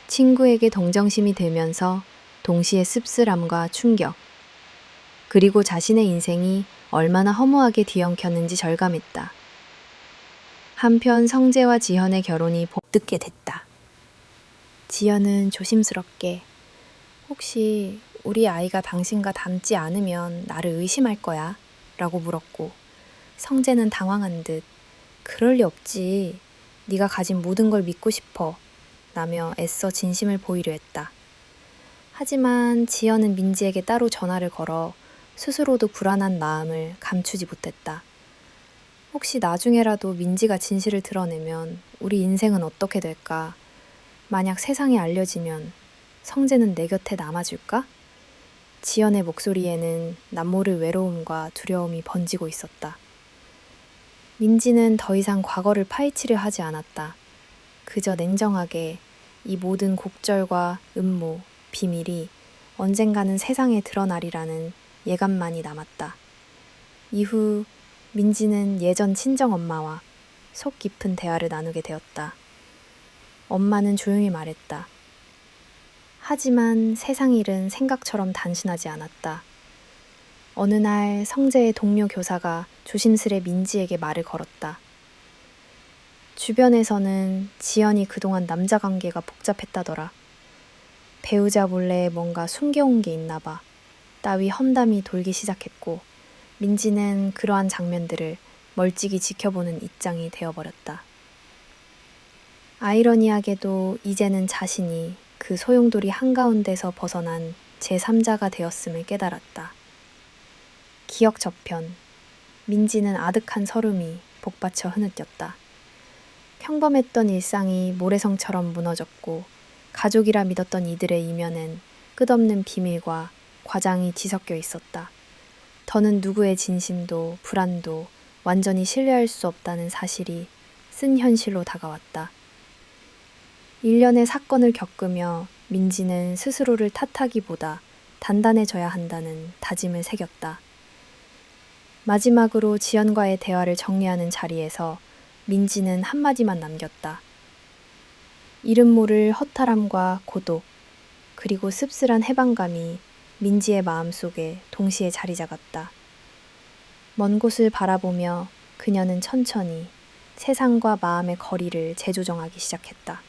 친구에게 동정심이 들면서 동시에 씁쓸함과 충격, 그리고 자신의 인생이 얼마나 허무하게 뒤엉켰는지 절감했다. 한편 성재와 지현의 결혼이 복듣게 됐다. 지현은 조심스럽게 혹시 우리 아이가 당신과 닮지 않으면 나를 의심할 거야? 라고 물었고 성재는 당황한 듯 그럴 리 없지. 네가 가진 모든 걸 믿고 싶어. 라며 애써 진심을 보이려 했다. 하지만 지연은 민지에게 따로 전화를 걸어 스스로도 불안한 마음을 감추지 못했다. 혹시 나중에라도 민지가 진실을 드러내면 우리 인생은 어떻게 될까? 만약 세상에 알려지면 성재는 내 곁에 남아줄까? 지연의 목소리에는 남모를 외로움과 두려움이 번지고 있었다. 민지는 더 이상 과거를 파헤치려 하지 않았다. 그저 냉정하게 이 모든 곡절과 음모, 비밀이 언젠가는 세상에 드러나리라는 예감만이 남았다. 이후 민지는 예전 친정엄마와 속 깊은 대화를 나누게 되었다. 엄마는 조용히 말했다. 하지만 세상 일은 생각처럼 단순하지 않았다. 어느 날 성재의 동료 교사가 조심스레 민지에게 말을 걸었다. 주변에서는 지연이 그동안 남자 관계가 복잡했다더라. 배우자 몰래 뭔가 숨겨온 게 있나 봐. 따위 험담이 돌기 시작했고 민지는 그러한 장면들을 멀찍이 지켜보는 입장이 되어버렸다. 아이러니하게도 이제는 자신이 그 소용돌이 한가운데서 벗어난 제3자가 되었음을 깨달았다. 기억 저편. 민지는 아득한 설움이 복받쳐 흐느꼈다. 평범했던 일상이 모래성처럼 무너졌고 가족이라 믿었던 이들의 이면엔 끝없는 비밀과 과장이 뒤섞여 있었다. 더는 누구의 진심도 불안도 완전히 신뢰할 수 없다는 사실이 쓴 현실로 다가왔다. 일련의 사건을 겪으며 민지는 스스로를 탓하기보다 단단해져야 한다는 다짐을 새겼다. 마지막으로 지연과의 대화를 정리하는 자리에서 민지는 한마디만 남겼다. 이름 모를 허탈함과 고독, 그리고 씁쓸한 해방감이 민지의 마음속에 동시에 자리 잡았다. 먼 곳을 바라보며 그녀는 천천히 세상과 마음의 거리를 재조정하기 시작했다.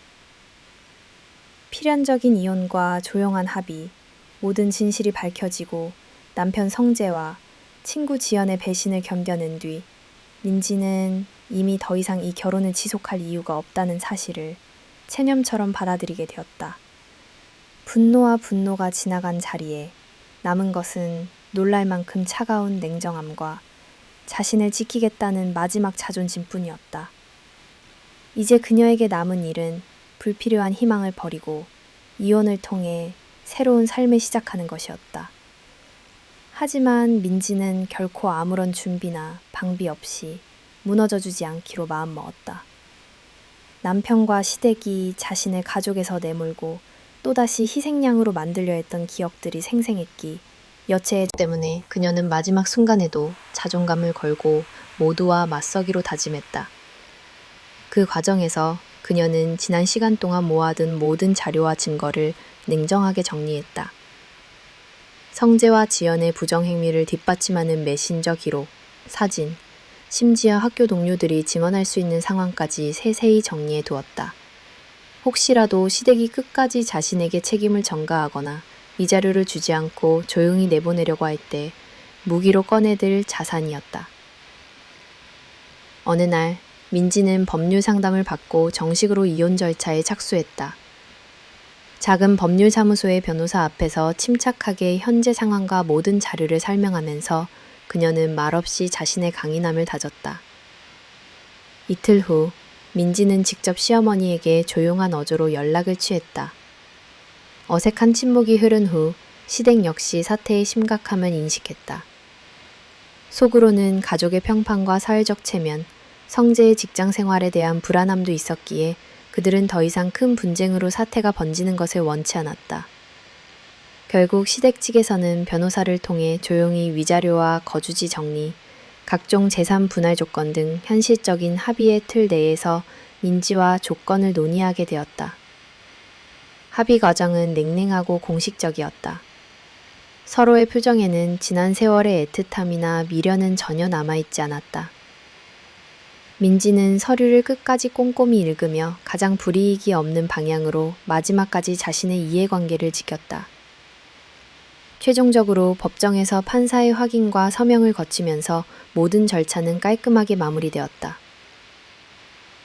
필연적인 이혼과 조용한 합의, 모든 진실이 밝혀지고 남편 성재와 친구 지연의 배신을 견뎌낸 뒤 민지는 이미 더 이상 이 결혼을 지속할 이유가 없다는 사실을 체념처럼 받아들이게 되었다. 분노와 분노가 지나간 자리에 남은 것은 놀랄 만큼 차가운 냉정함과 자신을 지키겠다는 마지막 자존심뿐이었다. 이제 그녀에게 남은 일은 불필요한 희망을 버리고 이혼을 통해 새로운 삶을 시작하는 것이었다. 하지만 민지는 결코 아무런 준비나 방비 없이 무너져주지 않기로 마음먹었다. 남편과 시댁이 자신을 가족에서 내몰고 또다시 희생양으로 만들려 했던 기억들이 생생했기 여체 때문에 그녀는 마지막 순간에도 자존감을 걸고 모두와 맞서기로 다짐했다. 그 과정에서 그녀는 지난 시간 동안 모아둔 모든 자료와 증거를 냉정하게 정리했다. 성재와 지연의 부정행위를 뒷받침하는 메신저 기록, 사진, 심지어 학교 동료들이 증언할 수 있는 상황까지 세세히 정리해 두었다. 혹시라도 시댁이 끝까지 자신에게 책임을 전가하거나 이 자료를 주지 않고 조용히 내보내려고 할 때 무기로 꺼내들 자산이었다. 어느 날 민지는 법률 상담을 받고 정식으로 이혼 절차에 착수했다. 작은 법률사무소의 변호사 앞에서 침착하게 현재 상황과 모든 자료를 설명하면서 그녀는 말없이 자신의 강인함을 다졌다. 이틀 후 민지는 직접 시어머니에게 조용한 어조로 연락을 취했다. 어색한 침묵이 흐른 후 시댁 역시 사태의 심각함을 인식했다. 속으로는 가족의 평판과 사회적 체면, 성재의 직장 생활에 대한 불안함도 있었기에 그들은 더 이상 큰 분쟁으로 사태가 번지는 것을 원치 않았다. 결국 시댁 측에서는 변호사를 통해 조용히 위자료와 거주지 정리, 각종 재산 분할 조건 등 현실적인 합의의 틀 내에서 민지와 조건을 논의하게 되었다. 합의 과정은 냉랭하고 공식적이었다. 서로의 표정에는 지난 세월의 애틋함이나 미련은 전혀 남아있지 않았다. 민지는 서류를 끝까지 꼼꼼히 읽으며 가장 불이익이 없는 방향으로 마지막까지 자신의 이해관계를 지켰다. 최종적으로 법정에서 판사의 확인과 서명을 거치면서 모든 절차는 깔끔하게 마무리되었다.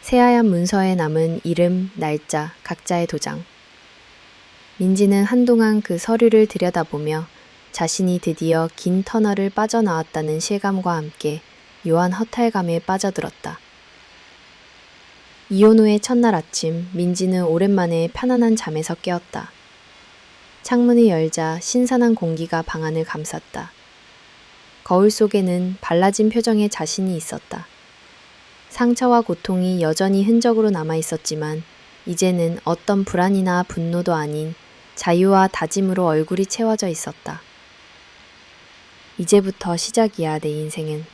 새하얀 문서에 남은 이름, 날짜, 각자의 도장. 민지는 한동안 그 서류를 들여다보며 자신이 드디어 긴 터널을 빠져나왔다는 실감과 함께 묘한 허탈감에 빠져들었다. 이혼 후의 첫날 아침, 민지는 오랜만에 편안한 잠에서 깨었다. 창문을 열자 신선한 공기가 방 안을 감쌌다. 거울 속에는 발라진 표정의 자신이 있었다. 상처와 고통이 여전히 흔적으로 남아 있었지만 이제는 어떤 불안이나 분노도 아닌 자유와 다짐으로 얼굴이 채워져 있었다. 이제부터 시작이야, 내 인생은.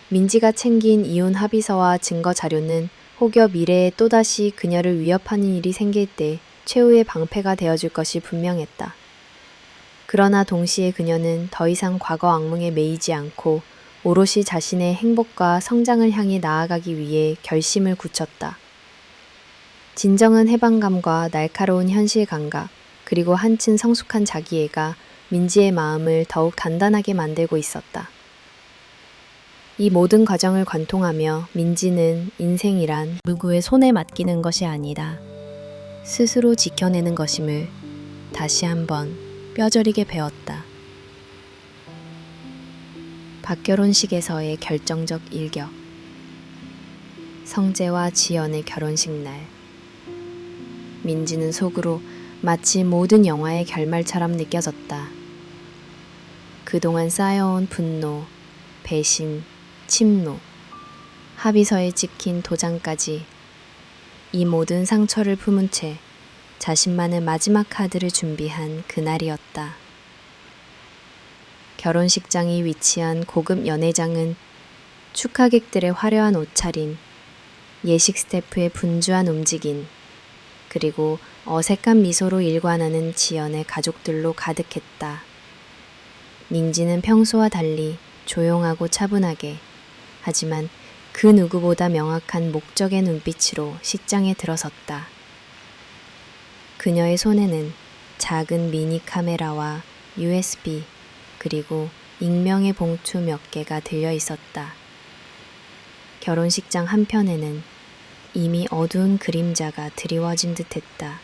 민지가 챙긴 이혼 합의서와 증거 자료는 혹여 미래에 또다시 그녀를 위협하는 일이 생길 때 최후의 방패가 되어줄 것이 분명했다. 그러나 동시에 그녀는 더 이상 과거 악몽에 매이지 않고 오롯이 자신의 행복과 성장을 향해 나아가기 위해 결심을 굳혔다. 진정한 해방감과 날카로운 현실 감각, 그리고 한층 성숙한 자기애가 민지의 마음을 더욱 단단하게 만들고 있었다. 이 모든 과정을 관통하며 민지는 인생이란 누구의 손에 맡기는 것이 아니다. 스스로 지켜내는 것임을 다시 한번 뼈저리게 배웠다. 박결혼식에서의 결정적 일격. 성재와 지연의 결혼식 날. 민지는 속으로 마치 모든 영화의 결말처럼 느껴졌다. 그동안 쌓여온 분노, 배신, 침노, 합의서에 찍힌 도장까지 이 모든 상처를 품은 채 자신만의 마지막 카드를 준비한 그날이었다. 결혼식장이 위치한 고급 연회장은 축하객들의 화려한 옷차림, 예식 스태프의 분주한 움직임, 그리고 어색한 미소로 일관하는 지연의 가족들로 가득했다. 민지는 평소와 달리 조용하고 차분하게, 하지만 그 누구보다 명확한 목적의 눈빛으로 식장에 들어섰다. 그녀의 손에는 작은 미니 카메라와 USB, 그리고 익명의 봉투 몇 개가 들려 있었다. 결혼식장 한편에는 이미 어두운 그림자가 드리워진 듯했다.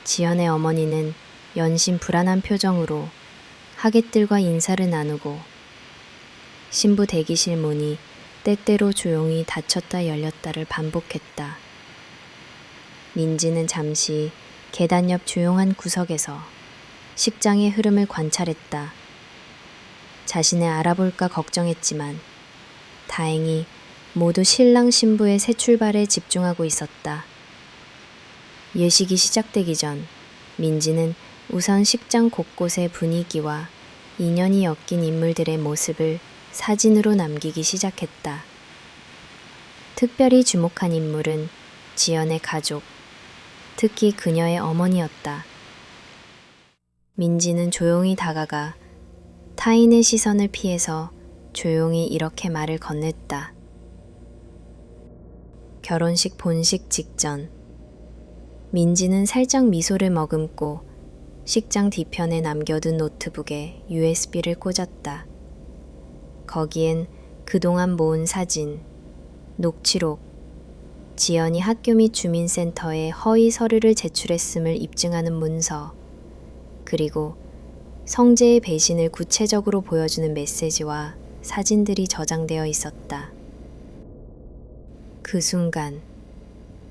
지연의 어머니는 연신 불안한 표정으로 하객들과 인사를 나누고 신부 대기실 문이 때때로 조용히 닫혔다 열렸다를 반복했다. 민지는 잠시 계단 옆 조용한 구석에서 식장의 흐름을 관찰했다. 자신을 알아볼까 걱정했지만 다행히 모두 신랑 신부의 새 출발에 집중하고 있었다. 예식이 시작되기 전 민지는 우선 식장 곳곳의 분위기와 인연이 엮인 인물들의 모습을 사진으로 남기기 시작했다. 특별히 주목한 인물은 지연의 가족, 특히 그녀의 어머니였다. 민지는 조용히 다가가 타인의 시선을 피해서 조용히 이렇게 말을 건넸다. 결혼식 본식 직전, 민지는 살짝 미소를 머금고 식장 뒤편에 남겨둔 노트북에 USB를 꽂았다. 거기엔 그동안 모은 사진, 녹취록, 지연이 학교 및 주민센터에 허위 서류를 제출했음을 입증하는 문서, 그리고 성재의 배신을 구체적으로 보여주는 메시지와 사진들이 저장되어 있었다. 그 순간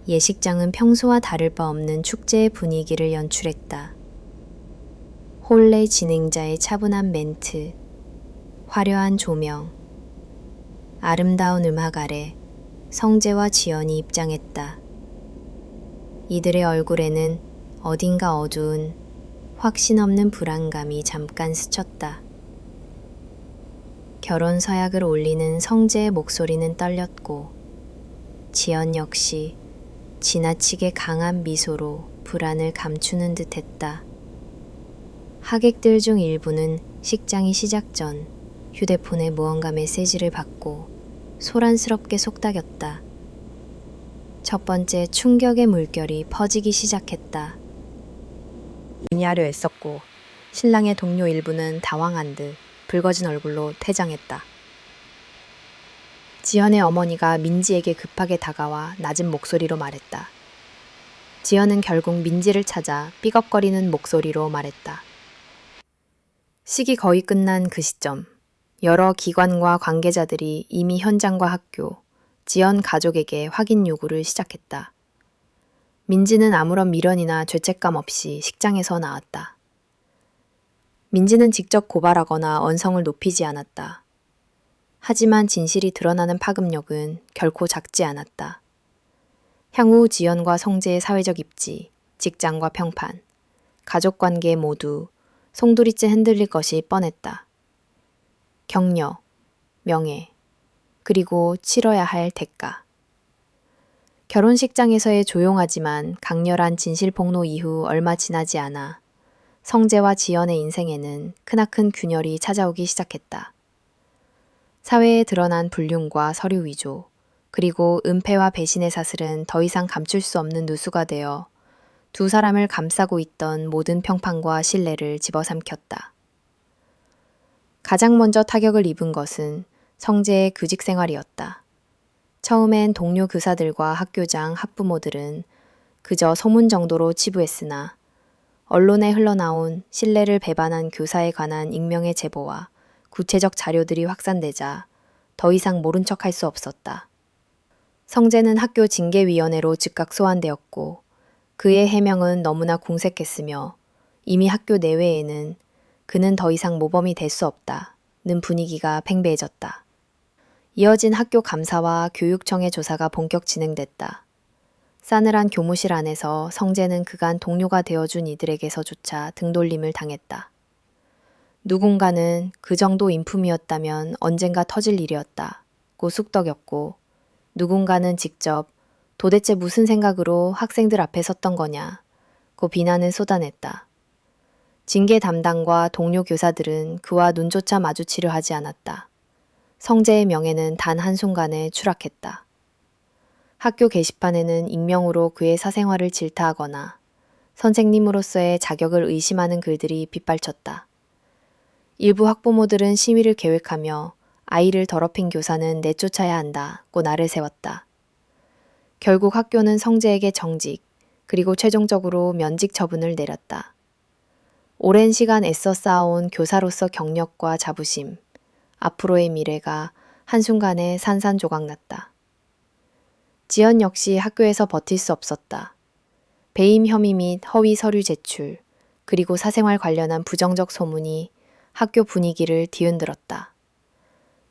예식장은 평소와 다를 바 없는 축제의 분위기를 연출했다. 홀레 진행자의 차분한 멘트, 화려한 조명, 아름다운 음악 아래 성재와 지연이 입장했다. 이들의 얼굴에는 어딘가 어두운 확신 없는 불안감이 잠깐 스쳤다. 결혼 서약을 올리는 성재의 목소리는 떨렸고 지연 역시 지나치게 강한 미소로 불안을 감추는 듯 했다. 하객들 중 일부는 식장이 시작 전 휴대폰에 무언가 메시지를 받고 소란스럽게 속닥였다. 첫 번째 충격의 물결이 퍼지기 시작했다. 미니하려 애썼고 신랑의 동료 일부는 당황한 듯 붉어진 얼굴로 퇴장했다. 지연의 어머니가 민지에게 급하게 다가와 낮은 목소리로 말했다. 지연은 결국 민지를 찾아 삐걱거리는 목소리로 말했다. 식이 거의 끝난 그 시점, 여러 기관과 관계자들이 이미 현장과 학교, 지연 가족에게 확인 요구를 시작했다. 민지는 아무런 미련이나 죄책감 없이 식장에서 나왔다. 민지는 직접 고발하거나 언성을 높이지 않았다. 하지만 진실이 드러나는 파급력은 결코 작지 않았다. 향후 지연과 성재의 사회적 입지, 직장과 평판, 가족관계 모두 송두리째 흔들릴 것이 뻔했다. 격려, 명예, 그리고 치러야 할 대가. 결혼식장에서의 조용하지만 강렬한 진실 폭로 이후 얼마 지나지 않아 성재와 지연의 인생에는 크나큰 균열이 찾아오기 시작했다. 사회에 드러난 불륜과 서류 위조, 그리고 은폐와 배신의 사슬은 더 이상 감출 수 없는 누수가 되어 두 사람을 감싸고 있던 모든 평판과 신뢰를 집어삼켰다. 가장 먼저 타격을 입은 것은 성재의 교직 생활이었다. 처음엔 동료 교사들과 학교장, 학부모들은 그저 소문 정도로 치부했으나 언론에 흘러나온 신뢰를 배반한 교사에 관한 익명의 제보와 구체적 자료들이 확산되자 더 이상 모른 척할 수 없었다. 성재는 학교 징계위원회로 즉각 소환되었고 그의 해명은 너무나 궁색했으며 이미 학교 내외에는 그는 더 이상 모범이 될 수 없다는 분위기가 팽배해졌다. 이어진 학교 감사와 교육청의 조사가 본격 진행됐다. 싸늘한 교무실 안에서 성재는 그간 동료가 되어준 이들에게서조차 등돌림을 당했다. 누군가는 그 정도 인품이었다면 언젠가 터질 일이었다고 쑥덕였고 누군가는 직접 도대체 무슨 생각으로 학생들 앞에 섰던 거냐고 비난을 쏟아냈다. 징계 담당과 동료 교사들은 그와 눈조차 마주치려 하지 않았다. 성재의 명예는 단 한순간에 추락했다. 학교 게시판에는 익명으로 그의 사생활을 질타하거나 선생님으로서의 자격을 의심하는 글들이 빗발쳤다. 일부 학부모들은 시위를 계획하며 아이를 더럽힌 교사는 내쫓아야 한다고 날을 세웠다. 결국 학교는 성재에게 정직, 그리고 최종적으로 면직 처분을 내렸다. 오랜 시간 애써 쌓아온 교사로서 경력과 자부심, 앞으로의 미래가 한순간에 산산조각났다. 지연 역시 학교에서 버틸 수 없었다. 배임 혐의 및 허위 서류 제출, 그리고 사생활 관련한 부정적 소문이 학교 분위기를 뒤흔들었다.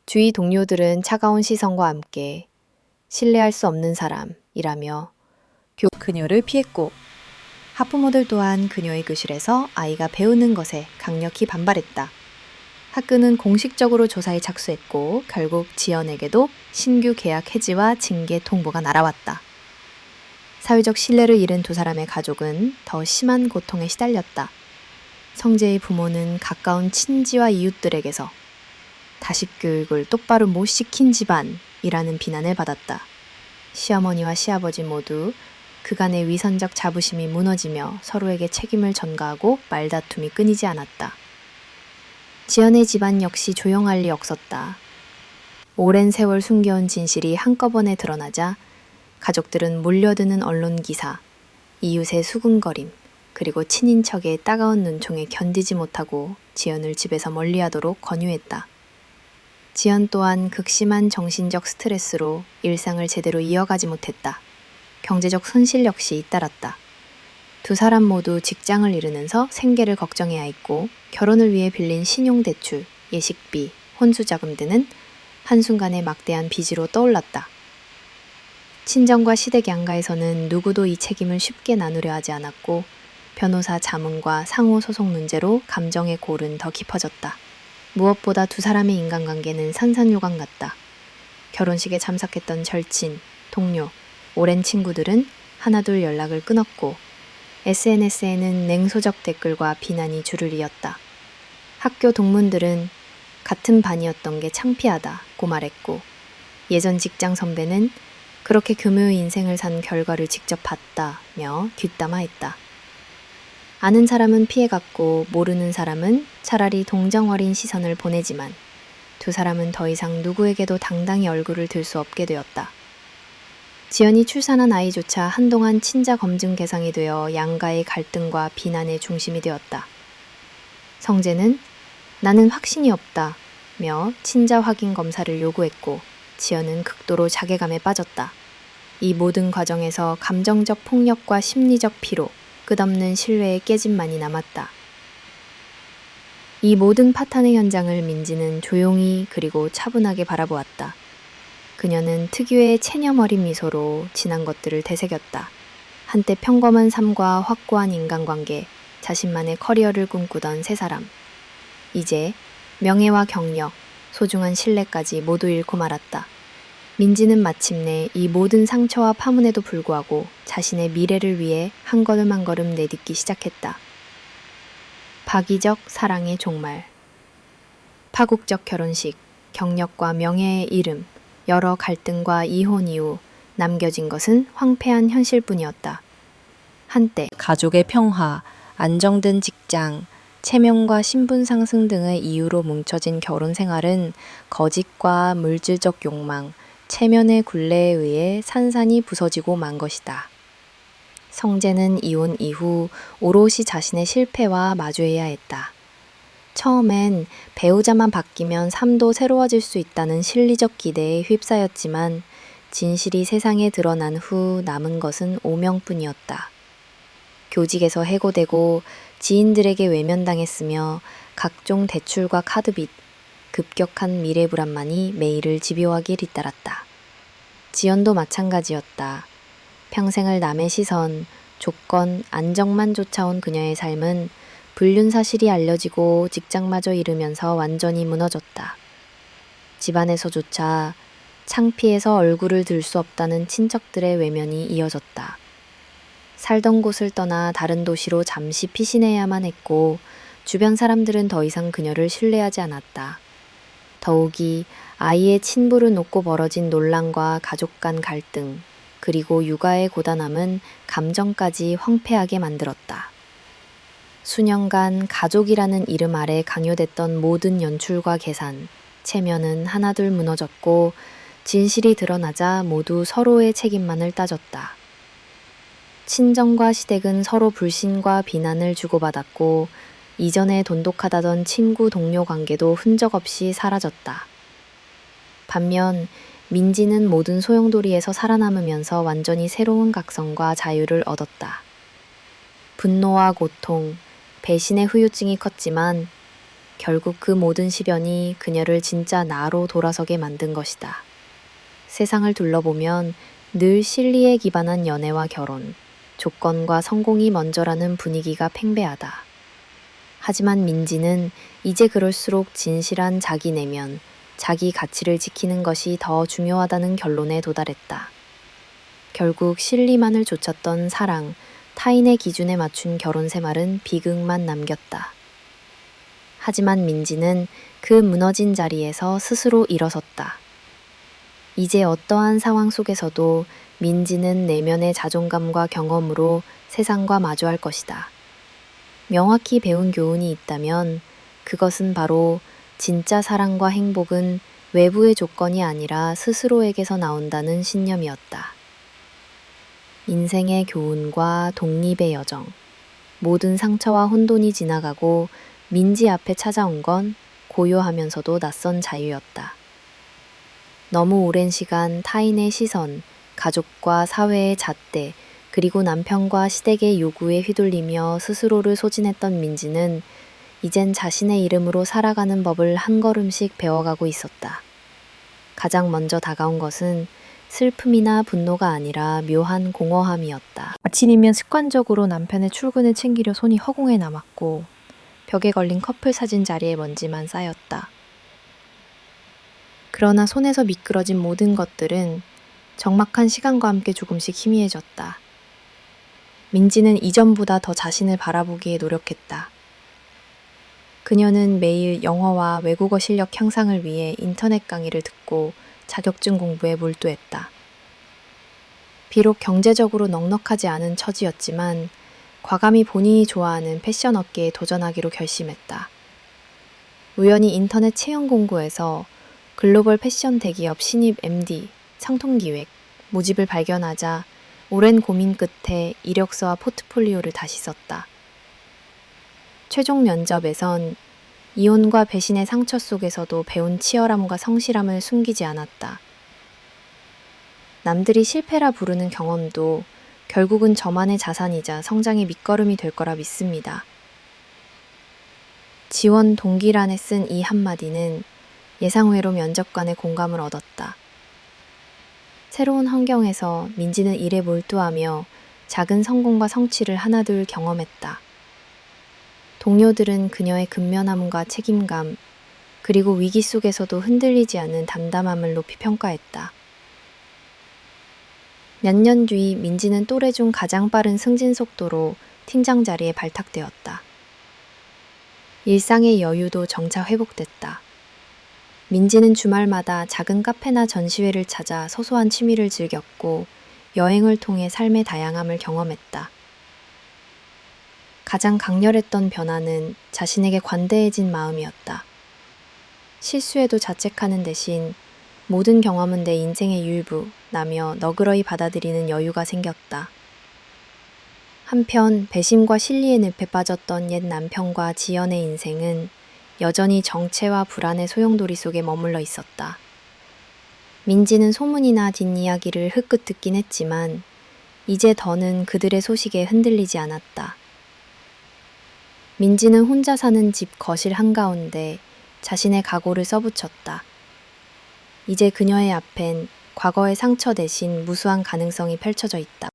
주위 동료들은 차가운 시선과 함께 신뢰할 수 없는 사람이라며 그녀를 피했고 학부모들 또한 그녀의 교실에서 아이가 배우는 것에 강력히 반발했다. 학교는 공식적으로 조사에 착수했고 결국 지연에게도 신규 계약 해지와 징계 통보가 날아왔다. 사회적 신뢰를 잃은 두 사람의 가족은 더 심한 고통에 시달렸다. 성재의 부모는 가까운 친지와 이웃들에게서 자식 교육을 똑바로 못 시킨 집안이라는 비난을 받았다. 시어머니와 시아버지 모두 그간의 위선적 자부심이 무너지며 서로에게 책임을 전가하고 말다툼이 끊이지 않았다. 지연의 집안 역시 조용할 리 없었다. 오랜 세월 숨겨온 진실이 한꺼번에 드러나자 가족들은 몰려드는 언론 기사, 이웃의 수군거림, 그리고 친인척의 따가운 눈총에 견디지 못하고 지연을 집에서 멀리하도록 권유했다. 지연 또한 극심한 정신적 스트레스로 일상을 제대로 이어가지 못했다. 경제적 손실 역시 잇따랐다. 두 사람 모두 직장을 잃으면서 생계를 걱정해야 했고 결혼을 위해 빌린 신용대출, 예식비, 혼수자금 등은 한순간에 막대한 빚으로 떠올랐다. 친정과 시댁 양가에서는 누구도 이 책임을 쉽게 나누려 하지 않았고 변호사 자문과 상호소송 문제로 감정의 골은 더 깊어졌다. 무엇보다 두 사람의 인간관계는 산산요강 같다. 결혼식에 참석했던 절친, 동료, 오랜 친구들은 하나둘 연락을 끊었고 SNS에는 냉소적 댓글과 비난이 줄을 이었다. 학교 동문들은 같은 반이었던 게 창피하다고 말했고 예전 직장 선배는 그렇게 교묘 인생을 산 결과를 직접 봤다며 뒷담화했다. 아는 사람은 피해갔고 모르는 사람은 차라리 동정 어린 시선을 보내지만 두 사람은 더 이상 누구에게도 당당히 얼굴을 들 수 없게 되었다. 지연이 출산한 아이조차 한동안 친자 검증 대상이 되어 양가의 갈등과 비난의 중심이 되었다. 성재는 나는 확신이 없다며 친자 확인 검사를 요구했고 지연은 극도로 자괴감에 빠졌다. 이 모든 과정에서 감정적 폭력과 심리적 피로, 끝없는 신뢰의 깨짐만이 남았다. 이 모든 파탄의 현장을 민지는 조용히 그리고 차분하게 바라보았다. 그녀는 특유의 체념 어린 미소로 지난 것들을 되새겼다. 한때 평범한 삶과 확고한 인간관계, 자신만의 커리어를 꿈꾸던 세 사람. 이제 명예와 경력, 소중한 신뢰까지 모두 잃고 말았다. 민지는 마침내 이 모든 상처와 파문에도 불구하고 자신의 미래를 위해 한 걸음 한 걸음 내딛기 시작했다. 파기적 사랑의 종말. 파국적 결혼식, 경력과 명예의 이름, 여러 갈등과 이혼 이후 남겨진 것은 황폐한 현실뿐이었다. 한때 가족의 평화, 안정된 직장, 체면과 신분 상승 등의 이유로 뭉쳐진 결혼 생활은 거짓과 물질적 욕망, 체면의 굴레에 의해 산산이 부서지고 만 것이다. 성재는 이혼 이후 오롯이 자신의 실패와 마주해야 했다. 처음엔 배우자만 바뀌면 삶도 새로워질 수 있다는 실리적 기대에 휩싸였지만 진실이 세상에 드러난 후 남은 것은 오명뿐이었다. 교직에서 해고되고 지인들에게 외면당했으며 각종 대출과 카드빚, 급격한 미래 불안만이 매일을 집요하게 뒤따랐다. 지연도 마찬가지였다. 평생을 남의 시선, 조건, 안정만 쫓아온 그녀의 삶은 불륜 사실이 알려지고 직장마저 잃으면서 완전히 무너졌다. 집안에서조차 창피해서 얼굴을 들 수 없다는 친척들의 외면이 이어졌다. 살던 곳을 떠나 다른 도시로 잠시 피신해야만 했고 주변 사람들은 더 이상 그녀를 신뢰하지 않았다. 더욱이 아이의 친부를 놓고 벌어진 논란과 가족 간 갈등, 그리고 육아의 고단함은 감정까지 황폐하게 만들었다. 수년간 가족이라는 이름 아래 강요됐던 모든 연출과 계산, 체면은 하나둘 무너졌고 진실이 드러나자 모두 서로의 책임만을 따졌다. 친정과 시댁은 서로 불신과 비난을 주고받았고 이전에 돈독하다던 친구 동료 관계도 흔적 없이 사라졌다. 반면 민지는 모든 소용돌이에서 살아남으면서 완전히 새로운 각성과 자유를 얻었다. 분노와 고통, 배신의 후유증이 컸지만 결국 그 모든 시련이 그녀를 진짜 나로 돌아서게 만든 것이다. 세상을 둘러보면 늘 실리에 기반한 연애와 결혼, 조건과 성공이 먼저라는 분위기가 팽배하다. 하지만 민지는 이제 그럴수록 진실한 자기 내면, 자기 가치를 지키는 것이 더 중요하다는 결론에 도달했다. 결국 실리만을 좇았던 사랑, 타인의 기준에 맞춘 결혼 생활은 비극만 남겼다. 하지만 민지는 그 무너진 자리에서 스스로 일어섰다. 이제 어떠한 상황 속에서도 민지는 내면의 자존감과 경험으로 세상과 마주할 것이다. 명확히 배운 교훈이 있다면 그것은 바로 진짜 사랑과 행복은 외부의 조건이 아니라 스스로에게서 나온다는 신념이었다. 인생의 교훈과 독립의 여정. 모든 상처와 혼돈이 지나가고 민지 앞에 찾아온 건 고요하면서도 낯선 자유였다. 너무 오랜 시간 타인의 시선, 가족과 사회의 잣대, 그리고 남편과 시댁의 요구에 휘둘리며 스스로를 소진했던 민지는 이젠 자신의 이름으로 살아가는 법을 한 걸음씩 배워가고 있었다. 가장 먼저 다가온 것은 슬픔이나 분노가 아니라 묘한 공허함이었다. 아침이면 습관적으로 남편의 출근을 챙기려 손이 허공에 남았고 벽에 걸린 커플 사진 자리에 먼지만 쌓였다. 그러나 손에서 미끄러진 모든 것들은 적막한 시간과 함께 조금씩 희미해졌다. 민지는 이전보다 더 자신을 바라보기에 노력했다. 그녀는 매일 영어와 외국어 실력 향상을 위해 인터넷 강의를 듣고 자격증 공부에 몰두했다. 비록 경제적으로 넉넉하지 않은 처지였지만 과감히 본인이 좋아하는 패션 업계에 도전하기로 결심했다. 우연히 인터넷 채용 공고에서 글로벌 패션 대기업 신입 MD, 상통기획, 모집을 발견하자 오랜 고민 끝에 이력서와 포트폴리오를 다시 썼다. 최종 면접에선 이혼과 배신의 상처 속에서도 배운 치열함과 성실함을 숨기지 않았다. 남들이 실패라 부르는 경험도 결국은 저만의 자산이자 성장의 밑거름이 될 거라 믿습니다. 지원 동기란에 쓴 이 한마디는 예상외로 면접관의 공감을 얻었다. 새로운 환경에서 민지는 일에 몰두하며 작은 성공과 성취를 하나둘 경험했다. 동료들은 그녀의 근면함과 책임감, 그리고 위기 속에서도 흔들리지 않는 담담함을 높이 평가했다. 몇 년 뒤 민지는 또래 중 가장 빠른 승진 속도로 팀장 자리에 발탁되었다. 일상의 여유도 점차 회복됐다. 민지는 주말마다 작은 카페나 전시회를 찾아 소소한 취미를 즐겼고 여행을 통해 삶의 다양함을 경험했다. 가장 강렬했던 변화는 자신에게 관대해진 마음이었다. 실수에도 자책하는 대신 모든 경험은 내 인생의 일부라며 너그러이 받아들이는 여유가 생겼다. 한편 배신과 실리의 늪에 빠졌던 옛 남편과 지연의 인생은 여전히 정체와 불안의 소용돌이 속에 머물러 있었다. 민지는 소문이나 뒷이야기를 흘끗 듣긴 했지만 이제 더는 그들의 소식에 흔들리지 않았다. 민지는 혼자 사는 집 거실 한가운데 자신의 각오를 써붙였다. 이제 그녀의 앞엔 과거의 상처 대신 무수한 가능성이 펼쳐져 있다.